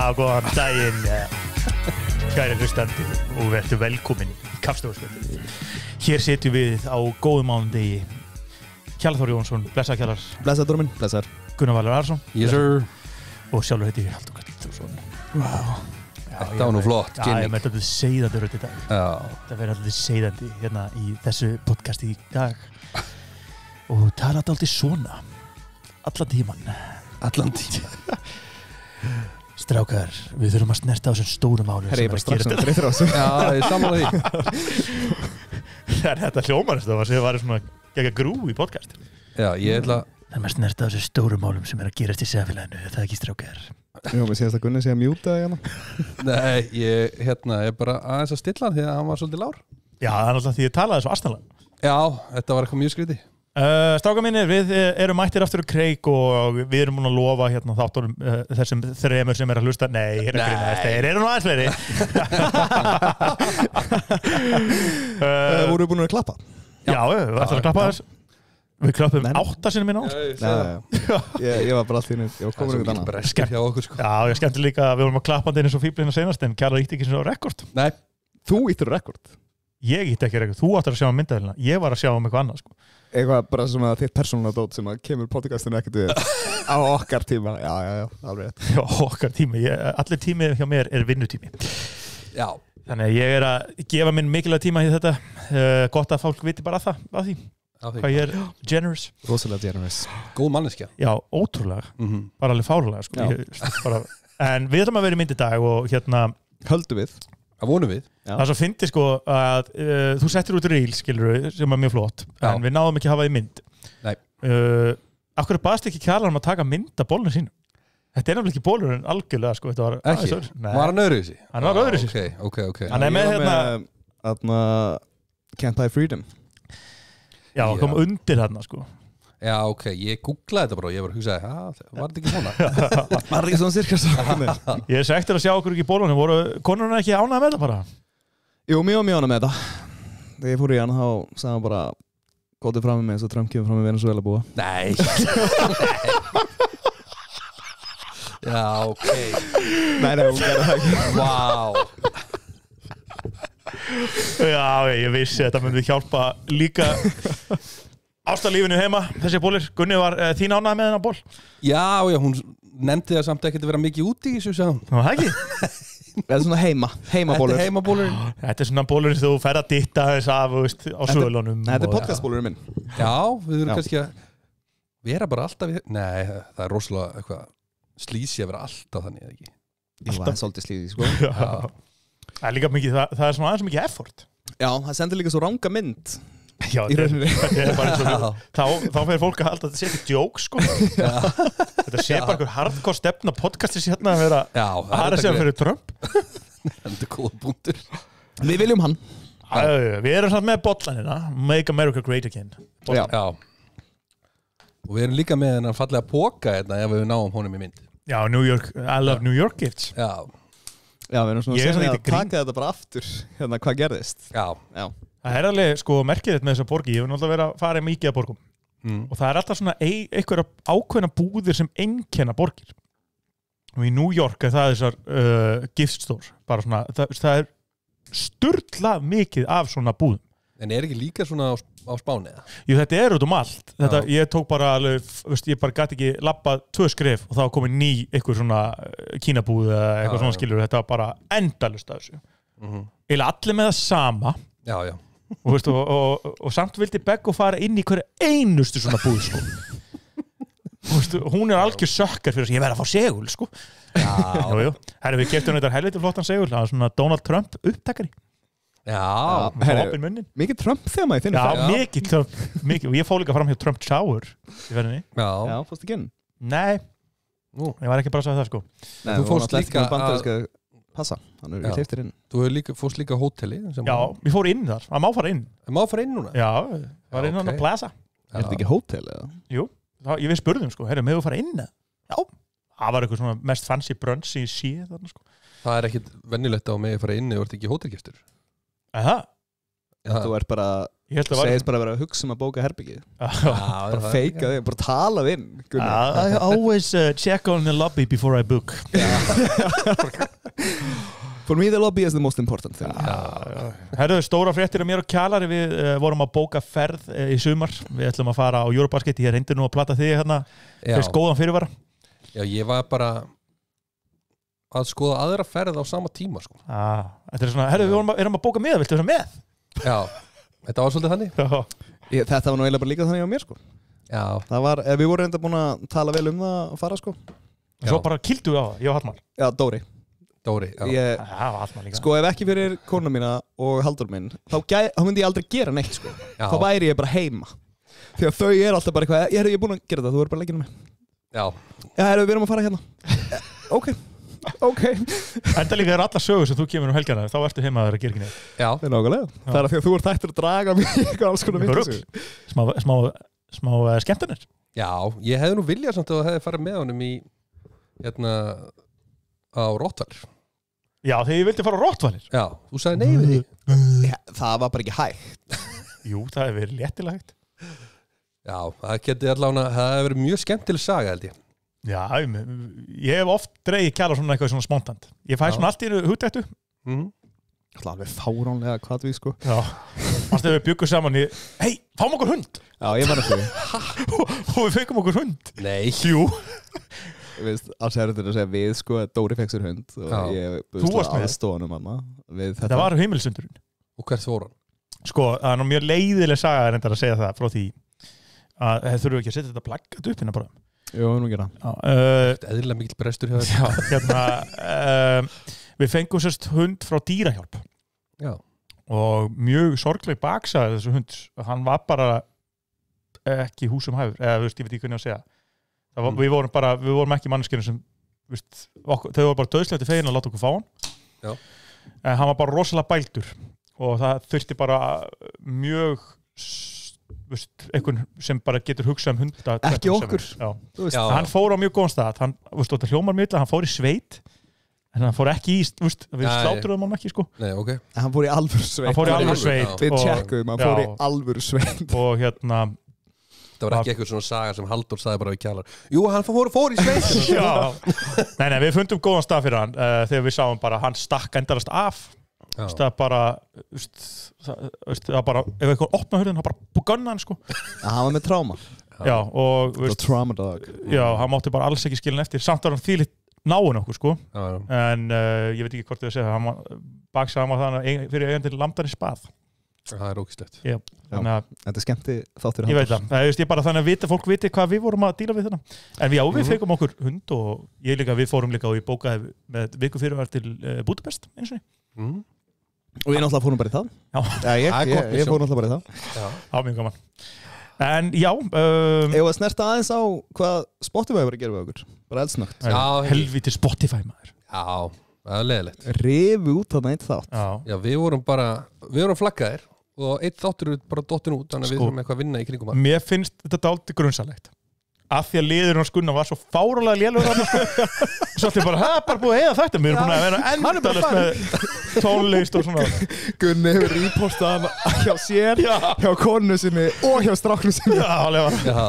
Já, góðan daginn, kæri hlustandi og verður velkomin í Kaffstofuspjallið. Hér sitjum við á góðum mánudegi. Kjartan Þór Jónsson, blessaður Kjartan. Blessaður Dóri minn, blessaður. Gunnar Valur Arason. Yes sir. Og sjálfur heiti ég Halldór Guttormsson. Wow. Þetta var nú flott, Ginning. Já, ég með þetta seiðandi rödd í dag. Já. Þetta verður alltaf seiðandi hérna í þessu podcasti í dag. Og tala alltaf svona. Allan tíman. Strákar, við þurfum að snerta á þessum stórum málum. Herri, ég bara strax að breyta á þessu. Já, ég sammála því. Þetta hljómarist það var að svona gegga grú í podcast. Já, ég ætla Það er að snerta á þessum stórum málum sem að gerast í samfélaginu, það er ekki strákar. Já, mér séðast að Gunni sé að mjúta hérna. Nei, ég er bara aðeins að stilla hann því að hann var svolítið lár. Já, það er alltaf því ég talaði svo astanlega. Já, þetta var eitthvað mjög skrítið. Strákar mínir, við erum mættir aftur kreik og við erum múin að lofa hérna þáttunum þessum þremur sem að hlusta. Nei, þeir eru nú aðeins fleiri. Voru búin að klappa? Já, við ætlum að klappa þess. Við klappum 8 sinnum í nótt. Ég var bara allt í henni, ég var komin ykkur annað. Breskir hjá okkur sko. Já, ég skemmti líka að við vorum að klappa eins og fíblina senast en Kjartan ítti ekki svona rekord. Nei. Þú íttir rekord? Ég ítti ekki rekord, þú áttir að sjá um myndavélina. Ég var að sjá um eitthvað annað sko. Eitthvað bara sem að þitt persónulega dót sem að kemur podcastinu ekkert við á okkar tíma. Já, alveg rétt. Já, okkar tími. Allir tími hjá mér er vinnutími. Já. Þannig að ég er að gefa minn mikilvæg tíma í þetta. Gott að fólk viti bara að því. Hvað ég er generous. Rosalega generous. Góð manneskja. Já, ótrúlega. Bara alveg fárlega sko. En við ætlum að vera í mynd í dag og hérna höldum við. Það vonum við. Já. Það svo fyndi sko að þú settir út reel, skilur sem er mjög flott, en við náðum ekki að hafa í mynd. Nei. Akkur baðst ekki Kjartan að taka mynd af bólunum sínum? Þetta er nefnilega ekki bólurinn algjörlega sko. Þetta var ekki? Var hann öðruvísi? Hann var öðruvísi. Ok. Hann er með hérna Can't Buy Freedom. Já, kom undir hérna sko. Já, ok, ég googlaði þetta bara og ég var að hugsa var þetta ekki svona? Var þetta ekki svona cirka svona? Ég er sektur að sjá okkur ekki í bólunum. Voru konurinn ekki ánægð með þetta bara? Jú, mjög ánægð með þetta. Þegar ég fór í hann þá sagði hann bara gótið fram með mig eins og Trump kemur fram með Venezuela búa. Nei. Já, ok. Nei, hún gerði það ekki. Vá. Já, ég vissi þetta myndi hjálpa líka ástarlífinu heima, þessi bólir. Gunni, var þín ánægð með þennan ból? Já, hún nefndi það samt ekkert að vera mikið úti í þessu, sagði hún. Það ekki? Þetta er svona heimabólur. Þetta er heimabólur. Þetta er svona bólur sem þú fer að ditta þess af á svölunum. Þetta er podcastbólurinn minn. Já, við þurfum kannski að vera bara alltaf í... Nei, það er rosalega eitthvað slísi að vera alltaf þannig, eða ekki? Jú, það er svolítið slísi, sko. Það er líka mikið, það er svona aðeins mikið effort. Já, það sendir líka svo ranga mynd. Já, þetta er bara eins og þá fer fólk að halda að þetta sé ekki djók sko. Þetta sé bara einhver hardcore stefna podcasti sérna að vera að hara sig fyrir Trump. Þetta er góða búndur. Við viljum hann. Við erum samt með bollanina Make America Great Again. Já. Og við erum líka með hennar fallega póka ef við náum honum í mynd. Já, New York, I love New York gifts. Já, við erum svona að taka þetta bara aftur hérna hvað gerðist. Já. Það er alveg sko merkið þetta með þessa borgi. Ég hef náttúrulega verið að fara mikið að borgum. Og það er alltaf svona einhverja ákveðna búðir sem einkenna borgir. Og í New York er það þessar gift store. Bara svona, það er sturlað mikið af svona búðum. En er ekki líka svona á Spáni eða? Jú, þetta er út allt. Ég tók bara alveg, ég bara gæti ekki labbað 2 skref og þá komið ný einhver svona kínabúð eða eitthvað svona skilur. Þetta var bara endalust af þessu. Eða allir með það sama. Já. Og samt vildi Beggo fara inn í hverju einustu svona búð sko. Hún er algjör sökkar fyrir þess að ég verði að fá segul sko. Já. Herri, við keyptum þetta helviti flottan segul. Það var svona Donald Trump upptakari. Já. Mikið Trump þema í þinni. Já, mikið Trump. Og ég fór líka fram hjá Trump Tower í verðinni. Já, fórst ekki inn? Nei, ég var ekki bara að segja það sko. Nei, þú fórst líka að passa, þannig að við hleyptir inn. Þú fórst líka á hóteli? Já, við fórum inn þar. Það má fara inn. Það má fara inn núna? Já, það var inn á Plaza. Er þetta ekki hótel eða? Jú, við spurðum sko, herru, með þú fara inn eða? Já, það var eitthvað svona mest fancy brunch í síð þarna sko. Það er ekkit venjulegt á mig að fara inn eða þú ert ekki hótelgestur? Það? Þú ert bara, segist bara að vera að hugsa að bóka herbyggið. Bara feika þig, bara tala inn. I always check on the lobby before I book. For me the lobby is the most important thing. Herðu, stóra fréttir af mér og Kjalari. Við vorum að bóka ferð í sumar. Við ætlum að fara á Eurobasket. Ég reyndi nú að plata þig hérna. Fyrst góðan fyrirvara. Já, ég var bara að skoða aðra ferð á sama tíma sko. Þetta svona, herðu, við erum að bóka með. Viltu vera með? Já, þetta var svolítið þannig. Þetta var nú eiginlega bara líka þannig á mér sko. Já. Það var, við vorum reynda búin að tala vel það að fara sko. Svo bara kildu við á það, ég og Hallmar. Já, Dóri, já. Sko ef ekki fyrir kona mína og Halldór minn þá myndi ég aldrei gera neitt sko. Þá væri ég bara heima. Því að þau alltaf bara eitthvað, ég er búin að gera það, þú verður bara að leggja með. Já, við erum að fara hérna. Ok. Enda líka allar sögur sem þú kemur helgana, þá ertu heima að vera að gera ekki neitt. Já. Það er nákvæmlega. Það er að því að þú ert hættur að draga mig eitthvað alls konar vitt. Smá skemmtunir. Já, ég hefði nú viljað samt að það hefði farið með honum í á Rottweiler. Já, þegar ég vildi fara á Rottweiler. Já, þú sagði nei við því. Það var bara ekki hægt. Jú, það hefur verið léttilega hægt. Já, það hefur verið mjög skemmtileg saga held ég. Já, ég hef oft dreigið Kjala svona eitthvað svona spontant. Ég fæ svona allt í hugdættu. Það er alveg fáránlega hvað við sko. Já, þannig að við byggum saman í hei, fáum okkur hund. Já, ég var ekki. Og við fengum okkur hund. Nei. Jú. Alls er þetta að segja við sko að Dóri fekk sér hund og ég varst með aðstofanum hana við þetta var heimilsundurinn. Og hvert fór hann? Sko, það er nú mjög leiðileg saga reyndar að segja það frá því að þau þurfu ekki að setja þetta plaggat upp hérna bara. Jú, nú gera. Eðlilega mikill brestur hjá þér. Já, hérna við fengum sérst hund frá Dýrahjálp. Já. Og mjög sorgleg baksaði þessu hund. Hann var bara ekki húsum hæfur, eða þú veist, ég veit ekki hvernig að segja. Við vorum ekki manneskjörnir sem þau voru bara döðslega til fegin að láta okkur fá hann. Já. En hann var bara rosalega bældur og það þurfti bara mjög einhvern sem bara getur hugsað hunda ekki okkur. Hann fór á mjög góðan stað, það hljómar mjög illa, hann fór í sveit en hann fór ekki í, við slátruðum hann ekki sko. Nei, ok. Hann fór í alvöru sveit. Við tjekkuðum, hann fór í alvöru sveit. Og hérna það var ekki eitthvað svona saga sem Halldór sagði bara við Kjalar. Jú, hann fór í sveit. Já. Nei, við fundum góðan stað fyrir hann þegar við sáum bara hann stakk endalast af. Það bara það bara ef eitthvað opna hurðin, hann bara gunna hann sko. Hann var með tráma. Já, og trauma dog. Já, hann mátti bara alls ekki skilja eftir. Samt var hann þvílíkt náinn okkur sko. En ég veit ekki hvort þið að segja það. Baksaði hann var þannig fyrir eigandi Lamdani Spað. Það er ógislegt. Þetta er skemmti þáttur. Ég veit það. Ég bara þannig að fólk viti hvað við vorum að díla við þarna. En við fengum okkur hund og við fórum líka og ég bókaði með viku fyrirvar til Budapest eins og niður. Og ég náttúrulega fórum bara í það. Já, ég fórum náttúrulega bara í það. Já, mjög gaman. En já. Ég var snerta aðeins á hvað Spotify var að gera við okkur. Bara eldsnögt. Helvíti Spotify maður. Já, það er leiðilegt. Rifu út þarna eitt þátt. Já, við vorum flaggaðir og eitt þáttur er bara dottin út þannig að við þurfum eitthvað að vinna í kringum að. Mér finnst þetta dálítið grunnsalegt. Af því að liðurinn á Gunnar var svo fáralega lélegur þarna. Svo ætti bara, það er bara búið að eiga þetta. Við erum búin að vera endalist með tónlist og svona. Gunni hefur repostað hann hjá sér, hjá konu sinni og hjá stráknu sinni. Já,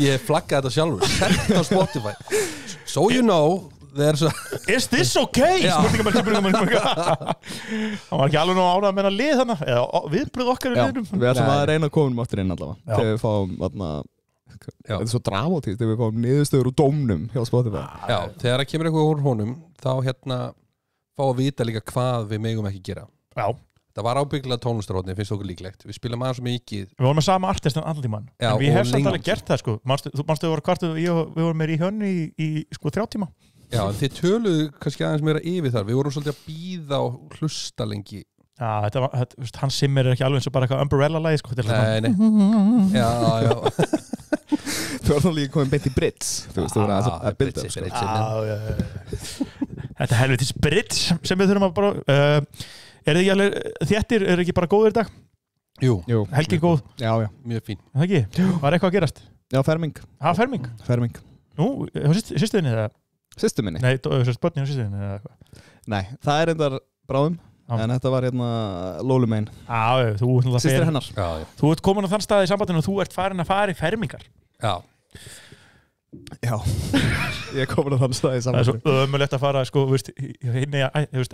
ég flaggaði þetta sjálfur. Sett á Spotify. So you know, is this okay? Spurningamörk. Það var ekki alveg nú ánað að menna lið þarna. Eða viðbröð okkar í liðnum. Við ætlum að reyna að koma áttur inn allavega. Þegar við fáum þetta er svo dramatíst þegar við fáum niðurstöður úr dómnum hjá Spotify. Já, þegar það kemur eitthvað úr honum þá fá að vita líka hvað við megum ekki gera. Já. Það var ábyggilega tónlistarhóðni, finnst okkur líklegt. Við spilum aðeins mikið. Við vorum með sama artist en allan tímann. En við hefum samt alveg gert það sko. Þú manstu við voru kvartuð og við vorum meira í hönni í sko 3 tíma. Já, en þið töluðu kannski aðeins meira yfir þar. Við vorum svolítið að bíða og hlusta lengi. Já, hans simmer er ekki alveg eins og bara eitthvað umbrella-lagi sko. Nei. Já. Þú var þá líka komin beint í Brits. Þú veist, þú voru að bilda sko. Þetta helvitis Brits sem við þurfum að bara er þið ekki alveg þéttir, er ekki bara góður í dag? Jú. Helgi góð? Já. Mjög fín. Það ekki? Var eitthvað að gerast? Já, ferming. Ferming. Nú, sýstuðinni eða? Systur minni? Nei, börnin og sýstuðinni eða eitthvað? Nei, það er endar bráðum En þetta var Lólumein Systir hennar Þú ert komin á þann stað í sambandinu og þú ert farin að fara í fermingar Já Ég er komin á þann stað í sambandinu Það er svo ömulegt að fara sko,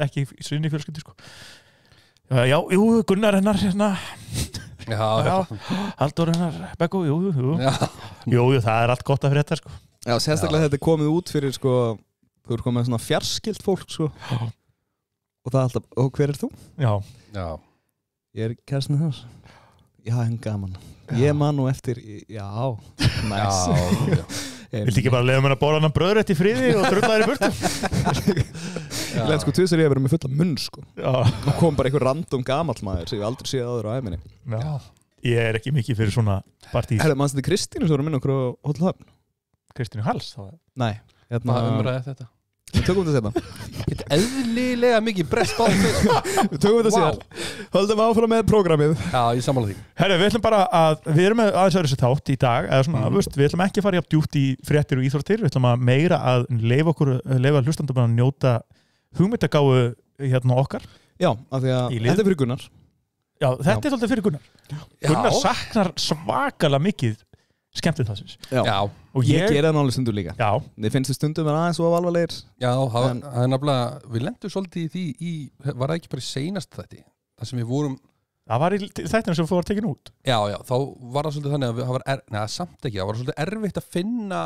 ekki í sinni fjölskyldu sko. Já, jú, Gunnar hennar Já. Halldór hennar Beggu, jú, það er allt gott að frétta sko. Já, sérstaklega þetta er komið út fyrir sko, þú er komið svona fjarskilt fólk sko. Og það er alltaf, og hver er þú? Já. Ég er kærastinn þar. Já, en gaman. Ég man nú eftir, já, nice. Viltu ekki bara leiða mér að borða hann bröðrætt í friði og drulla þér í burtu? Ég leit sko tvisar ég að vera með fulla munn sko. Og kom bara einhver random gamall maður sem ég aldrei séð áður á æfinni. Já. Ég er ekki mikið fyrir svona partís. Manstu þetta Kristínu sem voru að minna okkur á Hótel Höfn? Kristínu Hals? Nei. Hvað umræði þetta? Við tökum þetta sérna. Þetta er eðlilega mikið brest á því. Við tökum þetta síðan. Höldum áfram með prógramið. Já, ég sammála því. Herru, við ætlum bara að, við erum með aðeins öðru sér þátt í dag, eða svona, við ætlum ekki að fara jafn djúpt í fréttir og íþróttir, við ætlum að meira að leyfa hlustandum að njóta hugmyndagáfu okkar. Já, af því að þetta er fyrir Gunnar. Já, þetta er svolítið fyrir Gunnar. Gunnar saknar svakalega mikið skemmtilegt þessins. Já. Og ég gera það nálega stundum líka. Já. Þið finnst þið stundum alveg svo alvarlegir. Já, það er nefnilega, við lendum svolítið í því var það ekki bara í seinast þetta? Það sem við vorum... Það var í þættinu sem þú var tekin út. Já, þá var það svolítið þannig að það var svolítið erfitt að finna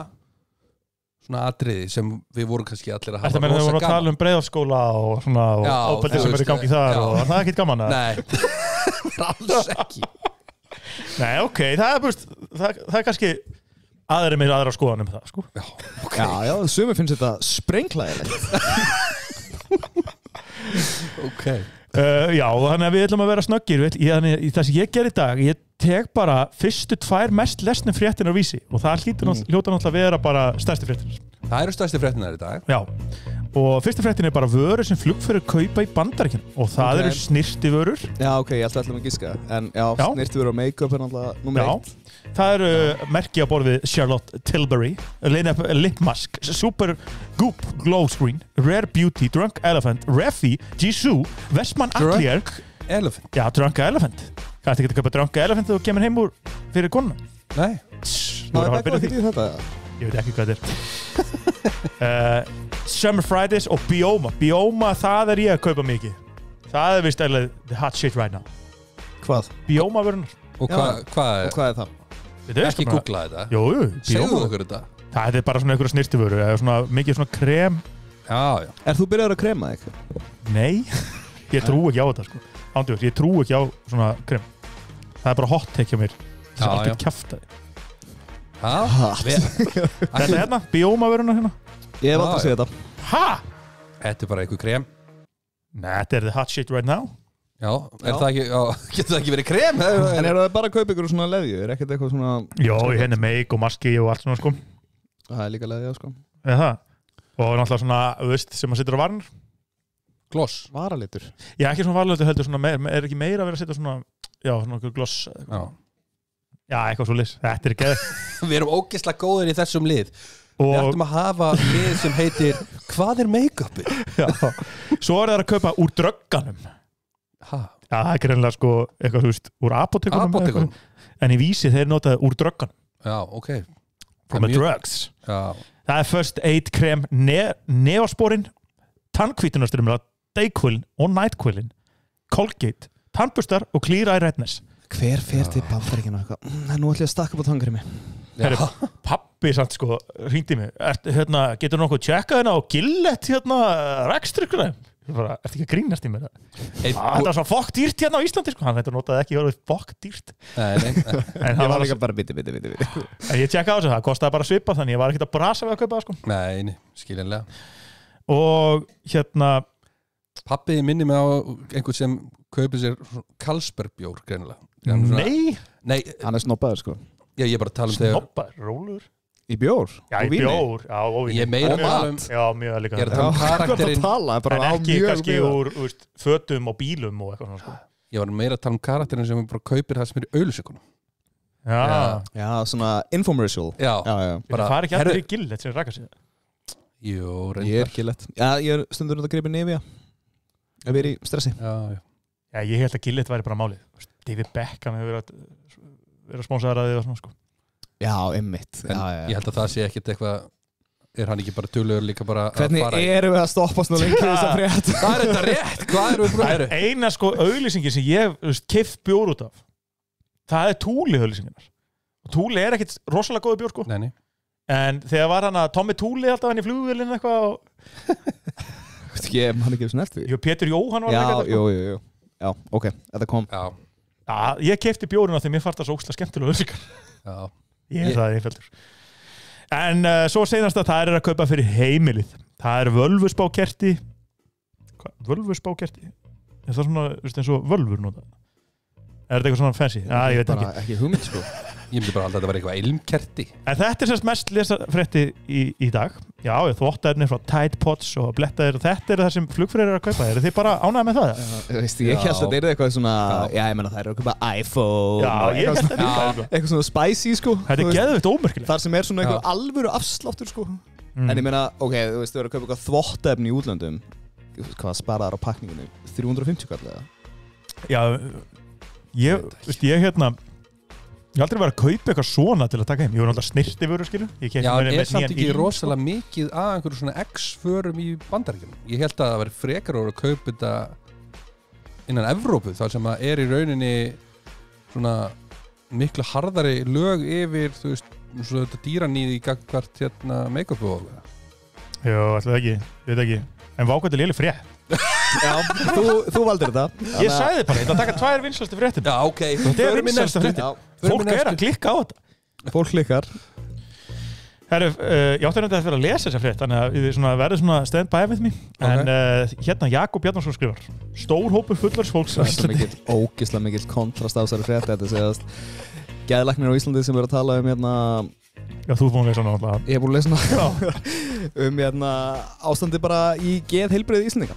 svona atriði sem við vorum kannski allir að hafa rosa gaman. Þetta meðan við vorum að tala Breiðholtsskóla og svona ábældi sem er í gangi þar og það er ekkert gaman að... Nei, alls ekki. Nei, ok, það er kannski aðra skoðanum það, sko. Já, sumir finnst þetta sprengklæðilegt. Ok. Já, þannig að við ætlum að vera snöggir. Í það sem ég ger í dag, ég tek bara fyrstu 2 mest lesnu fréttinar á Vísi og það hljóta náttúrulega að vera bara stærsti fréttinar. Það eru stærsti fréttinar í dag. Já, og fyrsta fréttin er bara vörur sem flugförur kaupa í Bandaríkjunum og það eru snirtivörur. Já, ok, ég ætla að giska. En já, snirtivörur og make-up er náttúrulega nummer 1. Það eru merki á borð við Charlotte Tilbury, Lip Mask, Super Goop Glow Screen, Rare Beauty, Drunk Elephant, Refi, Jisoo, Westman Atelier. Drunk Elephant? Já, Drunk Elephant. Kannski ekki að kaupa Drunk Elephant þegar þú kemur heim úr fyrir konuna? Nei. Það er ekki þetta. Ég veit ekki hvað þetta er. Summer Fridays og Bioma. Bioma, það er ég að kaupa mikið. Það er vist eiginlega the hot shit right now. Hvað? Bioma vörunar. Og hvað er það? Ekki googla þetta. Jú, segðu okkur þetta. Það er bara svona einhverja snirtivöru eða svona mikið svona krem. Já. Er þú byrjaður að krema eitthvað? Nei, ég trú ekki á þetta sko. Ándjóð, ég trú ekki á svona krem. Það er bara hot take hjá mér. Það er alltaf kjaftaði. Þetta er hérna, Bioma-vöruna hérna. Ég hef aldrei séð þetta. Ha? Þetta er bara einhver krem. Nei, þetta er the hot shit right now. Já, það ekki, getur það ekki verið krem? En er það bara að kaupa ykkur svona leðju? Er ekkert eitthvað svona... Jó, hérna make og maski og allt svona sko. Það er líka leðja sko. Eða það? Og náttúrulega svona, veist, sem maður setur á varnir. Gloss? Varalitur? Já, ekki svona varalitur heldur svona, er ekki meira að vera að setja svona, já, svona okkur gloss. Já, eitthvað svo lis. Þetta er geð. Við erum ógeðslega góðir í þessum lið. Við ættum að hafa lið sem heitir Hvað er make-upið? Já, svo er það að kaupa úr drögganum. Já, það er greinlega sko eitthvað, þú veist, úr apótekunum. En í Vísi þeir notaði úr drögganum. Já, ok. From the drugs. Já. Það er First Aid krem, Neosporin, tannkvítunarstyrmila, Dayquil og Nightquilin, Colgate, tannburstar og Clear Eye Redness. Hver fer til Bandaríkjanna eitthvað? Nú ætlum ég að stakka upp á tannkremi. Pappi samt sko hringdi mig. Getur nokkuð tjekkað hérna á Gillette rekstrykkuræðum? Ertu ekki að grínast í mér það? Það er svo fokk dýrt hérna á Íslandi sko. Hann þetta notaði ekki orðið fokk dýrt. Nei. En það var líka bara biti. En ég tjekkaði á þessu, það kostaði bara svipa þannig ég var ekkert að brasa við að kaupa það sko. Nei, skiljanlega. Og Pappi minni mig á einhvern sem kaupir sér Carlsbergbjór greinilega. Nei. Hann er snobbaður sko. Já, ég er bara að tala þegar snobbaður, rólur. Í bjór? Já, í bjór. Já, og víni. Ég meira að tala Já, mjög líka. Ég er að tala karakterinn. En ekki kannski úr fötum og bílum og eitthvað svona sko. Ég var meira að tala karakterinn sem bara kaupir það sem er í auglýsingunum. Já, svona infomercial. Já. Það fari ekki allir í Gillette sem raka sig það. Jú, reyndar. Ég er Gillette. Já, ég er stundur að gripa Nivea. Ef við erum í stressi. Já, ég held að Gillett væri bara málið. David Beckham hefur verið að spónsaðar að þið og svona sko. Já, einmitt. Ég held að það sé ekkit eitthvað, hann ekki bara duglegur líka bara hvernig erum við að stoppa svona lengi þess að frétt? Það þetta rétt, hvað erum við brúið? Eina sko auglýsingin sem ég keypt bjór út af, það Thule auglýsinginar. Thule ekkit rosalega góð bjór sko. Nei. En þegar var hann að Tommy Thule alltaf hann í flugvélinu eitthvað og... Ég man ekki svona eftir því. Pétur Jóhann var þetta sko. Jú. Já, ok, þetta kom. Já, ég keypti bjórinn af því mér fannst það svo ógeðslega skemmtilega auglýsingar. Já. Ég það einfældur. En svo seinast að það að kaupa fyrir heimilið. Það völvuspákerti. Völvuspákerti? Er það svona, eins og völvur nota? Er þetta eitthvað svona fancy? Já, ég veit ekki hugmynd sko. Ég myndi bara alltaf að þetta var eitthvað ilmkerti. En þetta semst mest lesa frétti í dag. Já, þvottaefni frá Tide Pods og blettaðir. Þetta það sem flugfreyrir að kaupa. Eru þið bara ánægð með það? Veistu, ég held að þetta eitthvað svona... Já, ég menna það að kaupa iPhone. Já, ég held að þetta eitthvað svona spicy, sko. Þetta geðveikt ómerkilegt. Þar sem svona eitthvað alvöru afsláttur, sko. En ég meina, ok, þú veist, þú verður að kaupa eitthvað þvottaefni í útlöndum. Hvað sparaðar á pakkningunni? 350 kall eða? Já, ég aldrei verið að kaupa eitthvað svona til að taka heim. Ég var náttúrulega snirti vörur, skilu. Já, en samt ekki rosalega mikið að einhverju svona X-förum í Bandaríkjunum. Ég held að það væri frekar að kaupa þetta innan Evrópu, þar sem að í rauninni svona miklu harðari lög yfir, þú veist, svona þetta dýraníði í gagvart make-upu og Já, alltaf ekki, ég veit ekki. En vákvæmt léleg frétt. Já, þú valdir þetta. Ég sagði bara, þetta taka 2 vinsælustu fréttir. Já, ok. Þetta vinsælustu fréttir. Fólk að klikka á þetta. Fólk klikkar. Herru, ég átti að vera að lesa þessa frétt, þannig að við verðum svona stand by with me. En hérna Jakob Bjarnason skrifar. Stór hópur fullorðs fólks á Íslandi. Ógeðslega mikill kontrast á þessari frétt. Þetta segast geðlæknir á Íslandi sem eru að tala hérna... Já, þú er búin að lesa hana alltaf. Ég er búin að lesa hana ástandi bara í geðheilbrigði Íslandinga.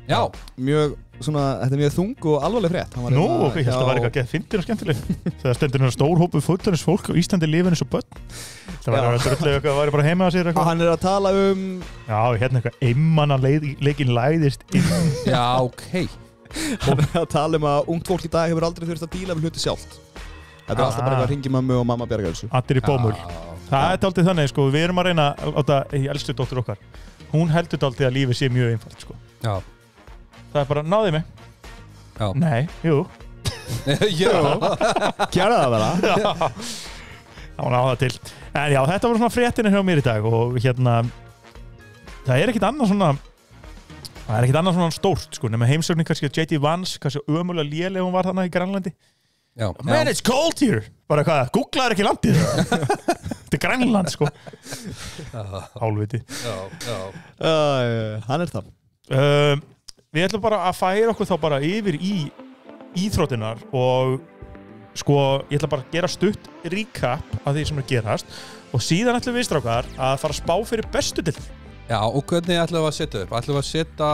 Já. Mjög svona, þetta er mjög þung og alvarleg frétt. Nú, ok, ég held að það var eitthvað geð fyndin og skemmtileg. Þegar stendur hérna stór hópur fullorðins fólk á Íslandi lifir eins og börn. Það var bara heima að sér eitthvað. Hann er að tala Já, hérna eitthvað einmanna leikin læðist inn. Já, ok. Hann er að tala að ungt fólk í dag hefur aldrei þurft að díla við hluti sjálft. Þetta alltaf bara að ringi mömmu og mamma bjarga þessu. Allir í bómull. Það dálítið þannig, sko, við erum að reyna að láta elstu dóttur okkar. Hún heldur dálítið að lífið sé mjög einfalt, sko. Já. Það bara, náðið mig. Já. Nei, jú. Já. Kjæra það bara. Já. Hún á það til. En já, þetta voru svona fréttinir hjá mér í dag og hérna, það er ekkit annað svona stórt, sko, nema heimsögnin kannski J.D. Vance, kannski ömulega léleg hún var þarna í Grænlandi. Já. Man, it's cold here. Bara hvað, googlaður ekki landið. Þetta er Grænland, sko. Hálfviti. Já. Hann er það. Við ætlum bara að færa okkur þá bara yfir í íþróttinar og sko, ég ætla bara að gera stutt recap af því sem er gerast og síðan ætlum við strákar að fara að spá fyrir bestu deildinni. Já, og hvernig ætlum við að setja upp? Ætlum við að setja...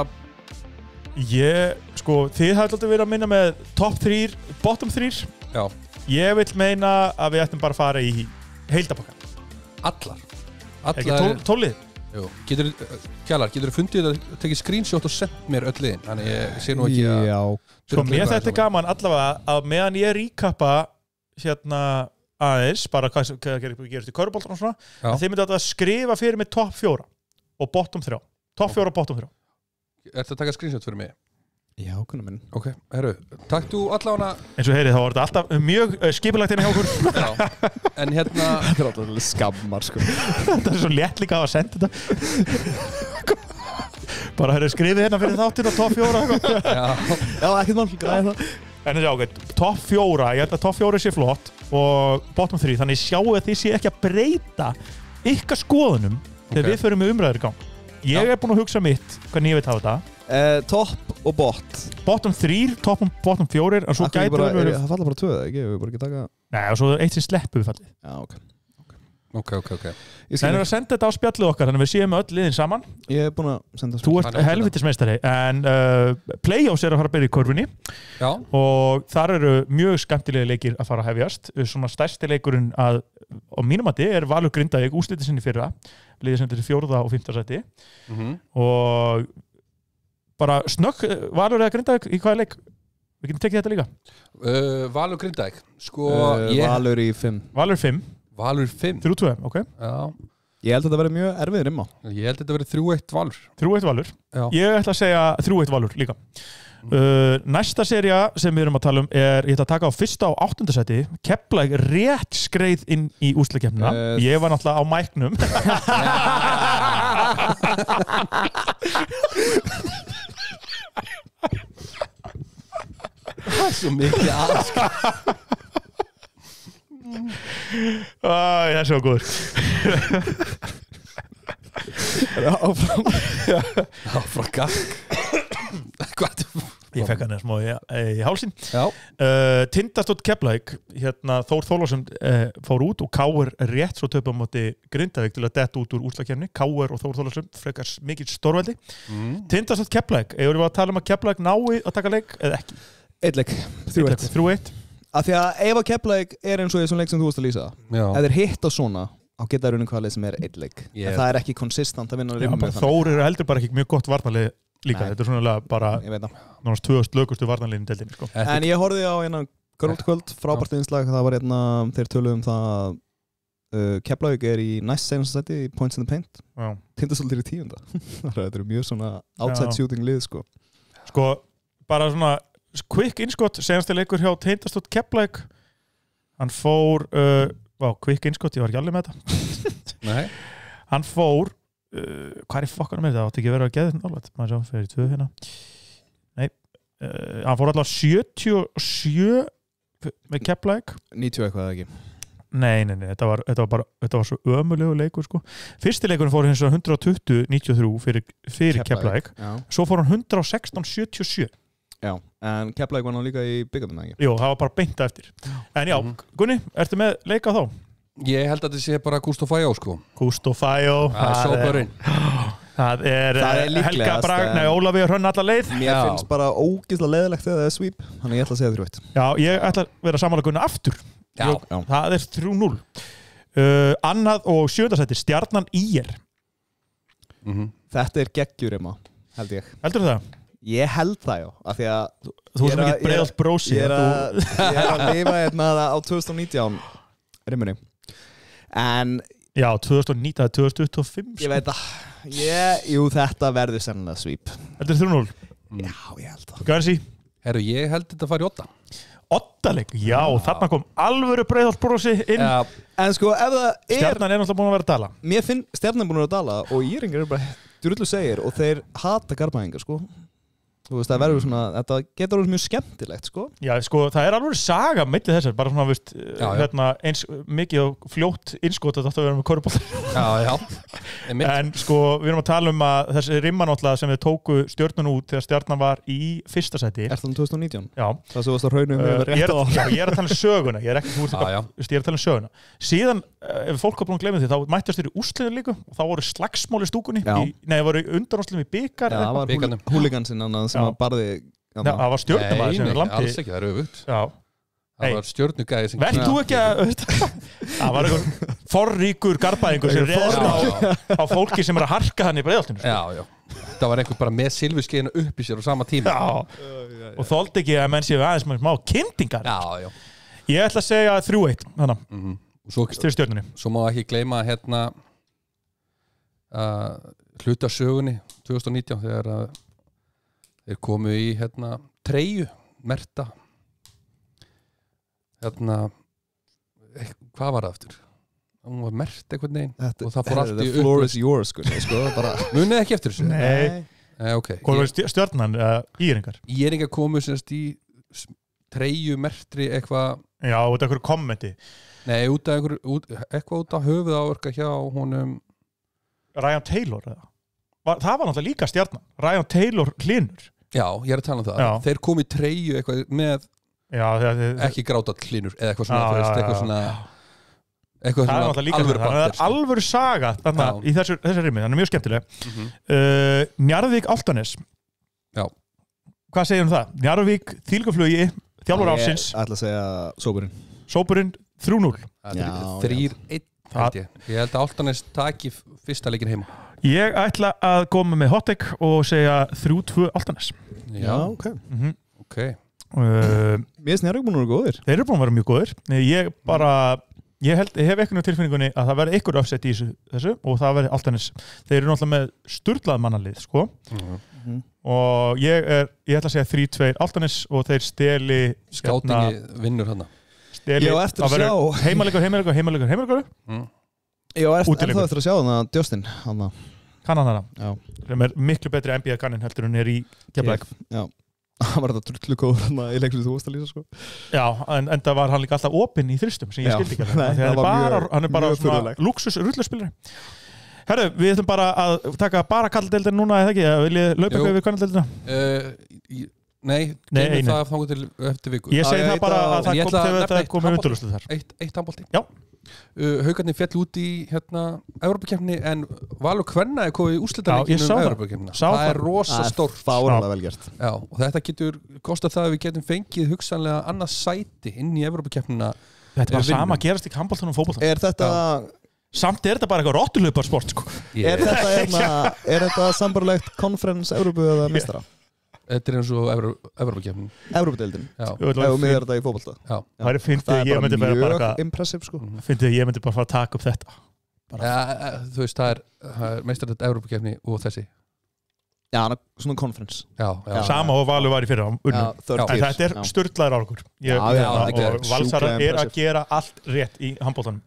Þið hafði alltaf verið að minna með top 3, bottom 3. Já. Ég vil meina að við ættum bara að fara í heildapakkan. Allar. Ekki 12? Jú. Kjallar, getur þú fundið að tekið screenshot og senda mér öll liðin? Þannig ég sé nú ekki að... Já. Sko, mér þetta gaman allavega að meðan ég recappa hérna aðeins, bara hvað gerist í körfuboltanum og svona, að þið myndi að skrifa fyrir mig top 4 og bottom 3. Top 4 og bottom 3. Ertu að taka screenshot fyrir mig? Já, kunnar minn. Ok, herru, takk þú allavega... Eins og heyrið, þá var þetta alltaf mjög skipulagt hérna hjá okkur. Já, en hérna... Þetta er alltaf skammar, sko. Þetta er svo létt líka að senda þetta. Bara heyrðu, skrifið hérna fyrir þáttinn og top 4. Já, ekkert mál, græði það. En þessi ágætt, top 4, ég held að top 4 sé flott og bottom 3, þannig sjáu að þið sé ekki að breyta ykkar skoðunum þegar við förum með umræður í gang. Ég er búinn að hugsa mitt, hvernig ég veit hafa þetta. Topp og bot. Bottom 3, bottom 4, en svo gæti það falla bara 2, ekki? Við bara ekki taka... Nei, og svo eitt sem sleppu við fallið. Já, ok. Það er að senda þetta á spjallið okkar, þannig að við séum öll liðin saman. Ég er búinn að senda Þú ert helvitismeistari, en play-offs er að fara að byrja í körfunni. Já. Og þar eru mjög skemmtilega leikir að fara að hefjast. Svona stærsti leikurinn á mínum mati er Valur Grindavík úrslitið sinni fyrra. Liðið sem þetta er 4. og 5. sæti. Og bara snögg, Valur eða Grindavík í hvaða leik? Við getum tekið þetta líka. Valur Grindavík. Sko, Valur í 5. Valur 5. Valur 5. 3-2, ok. Já. Ég held að þetta verði mjög erfið rimma. Ég held að þetta verði 3-1 Valur. 3-1 Valur. Já. Ég ætla að segja 3-1 Valur líka. Næsta sería sem við erum að tala ég ætla að taka á fyrsta og 8. seti. Keflavík rétt skreið inn í úrslitakeppnina. Ég var náttúrulega á mæknum. Það er svo mikið aðsk. Það er svo góður. Áfram gakk. Hvað? Ég fekk hann smá í hálsinn. Já. Tindastóll Keflavík, Þór Þórlarsson fór út og Káur rétt svo töpa á móti Grindavík til að detta út úr úrslitakeppni. Káur og Þór Þórlarsson frekar mikið stórveldi. Tindastóll Keflavík, eigum við að tala að Keflavík nái að taka leik eða ekki? 1 leik, 3-1. 3-1. Af því að ef að Keflavík eins og í þessum leik sem þú varst að lýsa, ef þeir hitta svona, þá geta þeir unnið hvaða leik sem 1 leik. En það ekki konsistant að vinna rimmu. Þór heldur bara ekki mjög gott varnarlið líka. Þetta svona bara náttúrulega 2000 lögustu varnarliðin deildinni, sko. En ég horfði á kvöld, frábært innslag, það var þeir töluðu það Keflavík í næst seinasta seti í Points in the Paint. Tindastóll í 10. Þetta eru mjög svona outside shooting lið, sko. Sko, bara svona quick innskott, senasti leikur hjá Tindastóll Keflavík. Hann fór quick innskott, ég var ekki alveg með þetta. Nei. Hann fór hvað fokkanum þetta? Það átti ekki verið að geða þetta nálega. Maður sjá, fyrir 2 hérna. Nei. Hann fór allavega 77 með Keflavík. 90 eitthvað ekki. Nei, þetta var svo ömulegu leikur, sko. Fyrsti leikurinn fór hins vegar 120-93 fyrir Keflavík. Svo fór hann 116-77. Já, en Keflavík var ná líka í byggarnum, ekki? Jú, það var bara beinta eftir. En já, Gunni, ertu með leika þá? Ég held að þetta sé bara Gustaf Fajó, sko. Gustaf Fajó. Það er sóparinn. Það er Helga Bragn, Ólafur Hrönn alla leið. Mér finnst bara ógeðslega leiðilegt þegar það er sweep, þannig ég ætla að segja 3-1. Já, ég ætla að vera sammála Gunni aftur. Já. Það er 3-0. Annað og 7. sæti, Stjarnan IR. Þetta er geggjurima, held ég. Heldur það? Ég held það, já, af því að þú er ekki breiðalt brósi. Ég er að lifa á 2019 rimmunni. En já, 2019, 2025. Ég veit að jú, þetta verður sennilega sweep. Þetta er 3-0. Já, ég held það. Gansi? Herru, ég held þetta fari 8. 8 leik, já, þarna kom alvöru breiðalt brósi inn. Já. En sko, ef það Stjarnan náttúrulega búin að vera að dala. Mér finn Stjarnan búin að vera að dala og Íringar eru bara drullu segir og þeir hata Garbaðingar, sko. Þú veist, það verður svona, þetta getur verið mjög skemmtilegt, sko. Já, sko, það er alveg saga milli þessar, bara svona, veist, eins mikið og fljótt innskot að þetta vera með körubóltar. Já. En sko, við erum að tala að þessi rimma náttúrulega sem við tóku Stjörnun út þegar Stjarnan var í 1. sæti. Er það 2019? Já. Það sem varst að hraunum við rétt á. Já, ég er að tala söguna, ég er að tala söguna. Síðan, ef fólk á búin að glemja því, þá mættast þeir í úrsliðin líka og þá voru slagsmál í stúkunni. Nei, það voru undanúrsliðin í bikar. Já, það var húligansinn sem að barði. Það var stjórnumæður sem Nei, alls ekki, það er öfugt. Það var stjórnugæði sem verð þú ekki að það var einhver forríkur Garbaðingur sem réðst á fólki sem er að harka hann í Breiðholtinu. Já. Það var einhver bara með silfurskeiðina upp í sér á sama tíma. Og þoldi ekki að menn séu aðeins með smá kynntingar. Já. Ég ætla að segja 3-1 þannig. Til Stjörnunni. Svo má ekki gleyma hluta sögunni 2019 þegar þeir komu í treyju merta hvað var það aftur? Hún var mert einhvern veginn og það fór allt í the floor is yours, sko bara munið ekki eftir þessu? Nei. Ok. Hvað var Stjarnan Íringar? Íringar komu semst í treyju mertri eitthvað. Já, út af einhverju kommenti. Nei, eitthvað út af höfuðáverka hjá honum Ryan Taylor eða? Það var náttúrulega líka Stjarnan. Ryan Taylor Hlynur. Já, ég er að tala um það. Já. Þeir komu í treyju eitthvað með ekki grátall Hlynur eða eitthvað svona, eitthvað svona alvöru bandir. Það er alvöru saga þarna í þessu rými, þannig mjög skemmtileg. Njarðvík Álftanes. Já. Hvað segir það? Njarðvík, þýlguflugi, þjálfur ársins. Ég ætla að segja Sópurinn. Sópurinn 3-0. 3-1 held ég. Ég held að Álftanes taki fyrsta leikinn heima. Ég ætla að koma með hot take og segja 3-2 Álftanes. Já, ok. Ok. Mér finnst Njarðvík búin að vera góðir. Þeir eru búin að vera mjög góðir. Ég hef eitthvað tilfinningunni að það verði ykkur uppsett í þessu og það verði Álftanes. Þeir eru náttúrulega með sturlað mannalið, sko. Og ég ætla að segja 3-2 Álftanes og þeir steli Skátingi vinnur hana. Ég á eftir að sjá heimalegur. Ég á eftir að sjá þannig að Justin Kannan hana. Sem miklu betri NBA kannin heldur en í Keflavík. Já. Hann var þetta drullu góður í leiksinu þú varst að lýsa, sko. Já, en það var hann líka alltaf opinn í þristum sem ég skildi ekki hann er bara svona luxus rullarspilari. Herru, við ætlum bara að taka bara kalldeildin núna, eða ekki? Vil ég laupa eitthvað yfir kalldeildina? Nei, það fangur til eftir viku. Ég segi það bara að það komið undirlustið þar. Eitt handbolti. Já. Haukarnir fjall út í Evrópukeppni en Valur kvenna er komið í úrslitaleikinn Evrópukeppnina. Það er rosa stórt. Það er vel gert. Já, og þetta getur kostað það að við getum fengið hugsanlega annað sæti inn í Evrópukeppnina. Þetta er bara sama að gerast í handboltanum og fótboltanum. Er þetta samt er þetta bara eitthvað rottulauparsport, sko. Er þetta sambarlegt konferens Evrópu eða meistara? Þetta er eins og Evrópukeppnin. Evrópudeildin. Já. Ef við miðar þetta í fótbolta. Já. Það er bara mjög impressive, sko. Fyndið að ég myndi bara fara að taka upp þetta. Þú veist, það er meistarlegt Evrópukeppni og þessi. Já, svona konferens. Já. Sama og Valur var í fyrra. En þetta er sturlaður árangur. Og Valsarar er að gera allt rétt í handboltanum.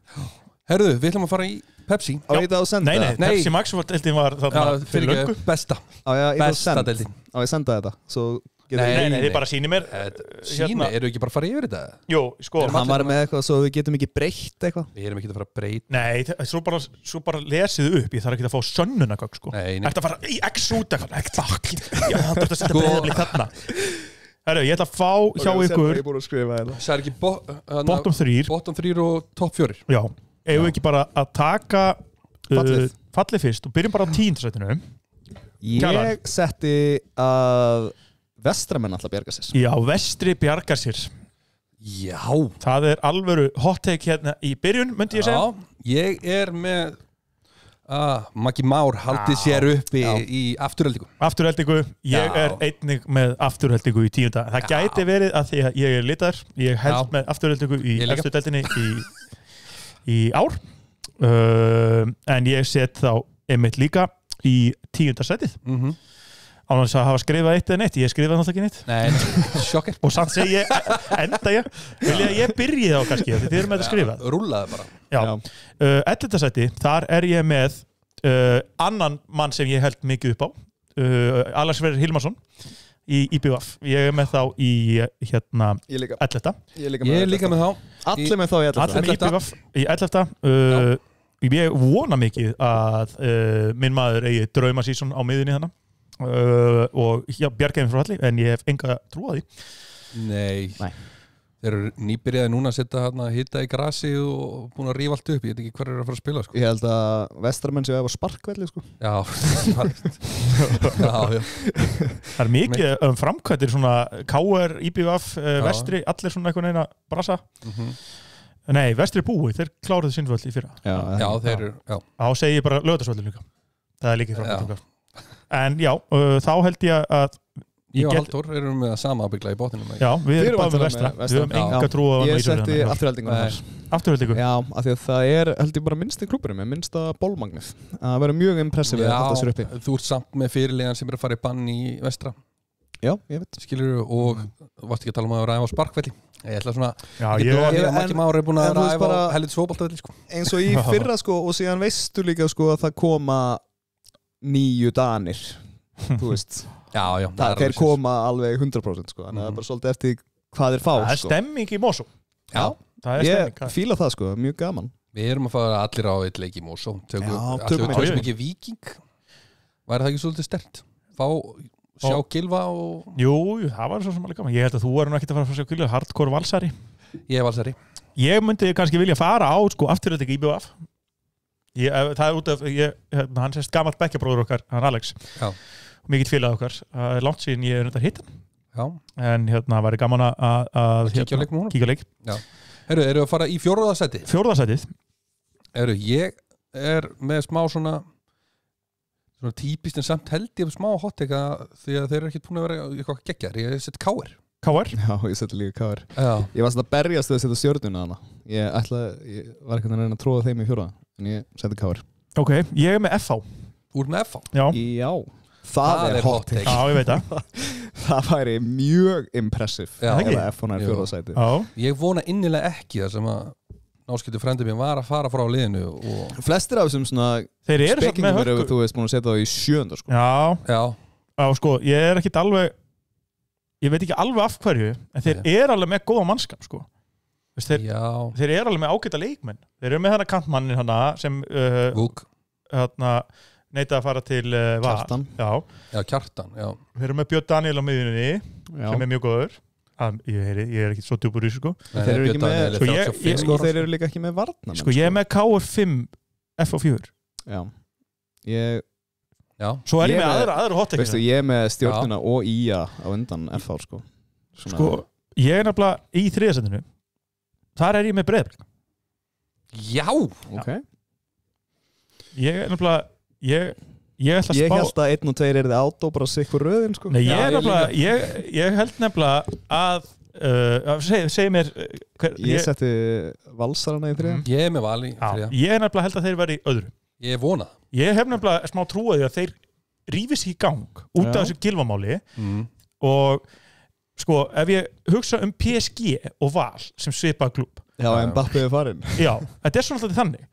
Herðu, við ætlum að fara í Pepsi. Á ég það að senda? Nei, Pepsi Max-deildin var þarna fyrir löngu. Besta. Besta deildin. Á ég senda þetta? Nei, þið bara sýni mér. Sýni, eru ekki bara að fara yfir þetta? Jú, sko. Hann var með eitthvað svo við getum ekki breytt eitthvað. Við erum ekki að fara að breyta. Nei, svo bara lesið upp. Ég þarf ekki að fá sönnunagögn, sko. Ætti að fara í X út eitthvað. Já, það þarf að setja breyðablík þarna. Herru, ég ætla að fá hjá ykkur. Það er ekki bottom 3 og top 4. Já. Ef við ekki bara að taka fallið fyrst og byrjum bara á 10. sætinu. Ég setti að vestramenn alltaf bjarga sér. Já, vestri bjarga sér. Já. Það er alvöru hot take hérna í byrjun, myndi ég segja. Já, ég er með Maggi Már haldið sér uppi í afturheldingu. Afturheldingu, ég er einnig með afturheldingu í 10. Það gæti verið að því að ég er litar. Ég held með afturheldingu í efstu deildinni í ár en ég set þá einmitt líka í 10. sætið án þess að hafa skrifað eitt eða neitt ég skrifaði náttúrulega ekki neitt Nei, sjokker og samt segi ég vilja að ég byrji þá kannski því þið erum með að skrifa rúllaði bara Já. 11. sæti, þar er ég með annan mann sem ég held mikið upp á Alex Freyr Hilmarsson í IBF, ég er með þá í 11. Ég er líka með þá Allir með þá í 11. Allir með IBF í 11. Ég vona mikið að minn maður eigi draumasíson á miðunni hana og bjargaði mig frá allir en ég hef enga trú á því Nei. Þeir eru nýbyrjaði núna að setja hérna hitta í grasi og búin að rífa allt upp ég veit ekki hver er að fara að spila sko. Ég held að vestramenn séu að sparkvelli sko. Já. Það er mikið framkvæmdir svona KR, IBF, vestri allir svona einhvern veginn að brasa Nei, vestri búi, þeir kláruðu sinnvöld í fyrra Já, þeir eru Þá segi ég bara Laugardalsvöllin líka Það er líka framkvæmdir En já, þá held ég að Ég og Halldór erum með að sama ábyggla í bóttinum Já, við erum bara með vestra Við höfum enga trú á Ég setti afturheldingu Já, af því að það er held ég bara minnsti klúburum með minnsta bólmagnið að vera mjög impressið við þetta sér uppi Þú ert samt með fyrirlegan sem er að fara í bann í vestra Já, ég veit Skilur og varst ekki að tala um að ræfa á sparkvelli Ég ætla svona Ég Maggi Már er búin að ræfa á helvits fótboltavelli sko. Eins og í fyrra sko og síðan veistu líka sko að það koma 9 Danir Þú veist Já, þeir koma alveg 100% sko. Þannig að það er bara svolítið eftir hvað þeir fá Það er stemming í Mosó Já, ég fíla það sko, mjög gaman Við erum að fara allir á eitt leik í Mosó Tökum mikið Víking Væri það ekki svolítið sterkt? Sjá Gylfa og Jú, það var svo sem alveg gaman Ég held að þú er nú ekkert að fara að sjá Gylfa Hardcore Valsari Ég er Valsari Ég myndi kannski vilja fara á sko, afturhalding IBF Það er út af hann sést gamalt bekkjabróður okkar, hann Alex Já Mikið félag okkar, það er langt síðan ég er undar hittan Já En væri gaman að kíkja leik með honum Kíkja leik Já Eru að fara í 4. sæti? 4. sætið Ég er með smá svona svona típist en samt held ég smá hotteka því að þeir eru ekkert búin að vera eitthvað geggjar. Ég sett KR. KR? Já, ég seti líka KR. Já. Ég var svona að berjast við að setja Stjörnuna þarna. Ég var ekki að reyna að tróða þeim í fjórða, en ég seti KR. Ok, ég með FH. Þú ert með FH? Já. Það er hot take. Já, ég veit það. Það væri mjög impressive ef FH nær fjórða sæti. Ég vona innilega ekki það sem að náskyldu frændið mér var að fara frá liðinu og... Flestir af þessum svona spekingum eru þú veist búin að setja það í 7. sko. Já, sko, ég er ekkit alveg ég veit ekki alveg af hverju en þeir eru alveg með góða mannskap sko. Þeir eru alveg með ágæta leikmenn. Þeir eru með hana kantmannin hana sem neitaði að fara til Kjartan. Já, Kjartan, já. Þeir eru með Björn Daniel á miðjunni sem er mjög góður. Ég er ekki svo djúpur í sko. Þeir eru ekki með þeir eru líka ekki með varna. Sko ég er með KR 5 FH4. Já. Svo er ég með aðra hot take. Veistu, ég er með Stjörnuna og IA á undan FH sko. Sko, ég er nefnilega í 3. sætinu. Þar er ég með Breiðablik. Já. Ok. Ég er nefnilega ég held að 1 og 2 er þið át og bara sikkur röðin sko. Nei, ég held nefnilega að segi mér ég setti Valsarana í 3. Ég er með Val í 3. Ég er nefnilega held að þeir verði í öðru. Ég vona. Ég hef nefnilega smá trúið að þeir rífi sig í gang út af þessu Gylfamáli og sko, ef ég hugsa PSG og Val sem svipa klúbb. Já, Mbappé er farin. Já, þetta er svona alltaf þannig.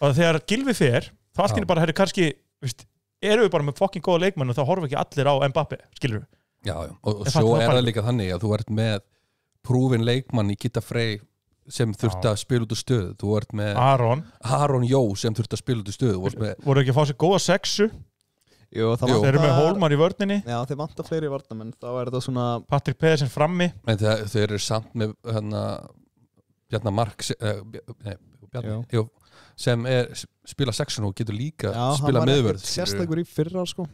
Og þegar Gylfi fer, þá allt inni bara herri kannski, eru við bara með fucking góða leikmenn og þá horfum ekki allir á Mbappé, skilur við? Já, og svo er það líka þannig að þú ert með prúfin leikmann í Gitta Frey sem þurfti að spila út úr stöðu. Þú ert með Aron Jó sem þurfti að spila út úr stöðu. Voru ekki að fá sér góða sexu? Jú, þeir eru með Hólmar í vörninni. Já, þeir vantar fleiri varnamenn. Þá er þetta svona Patrik Pedersen frammi. En þeir eru samt með Bjarnar Mark sem spila sexun og getur líka spila miðvörð. Já, hann var sérstakur í fyrra sko.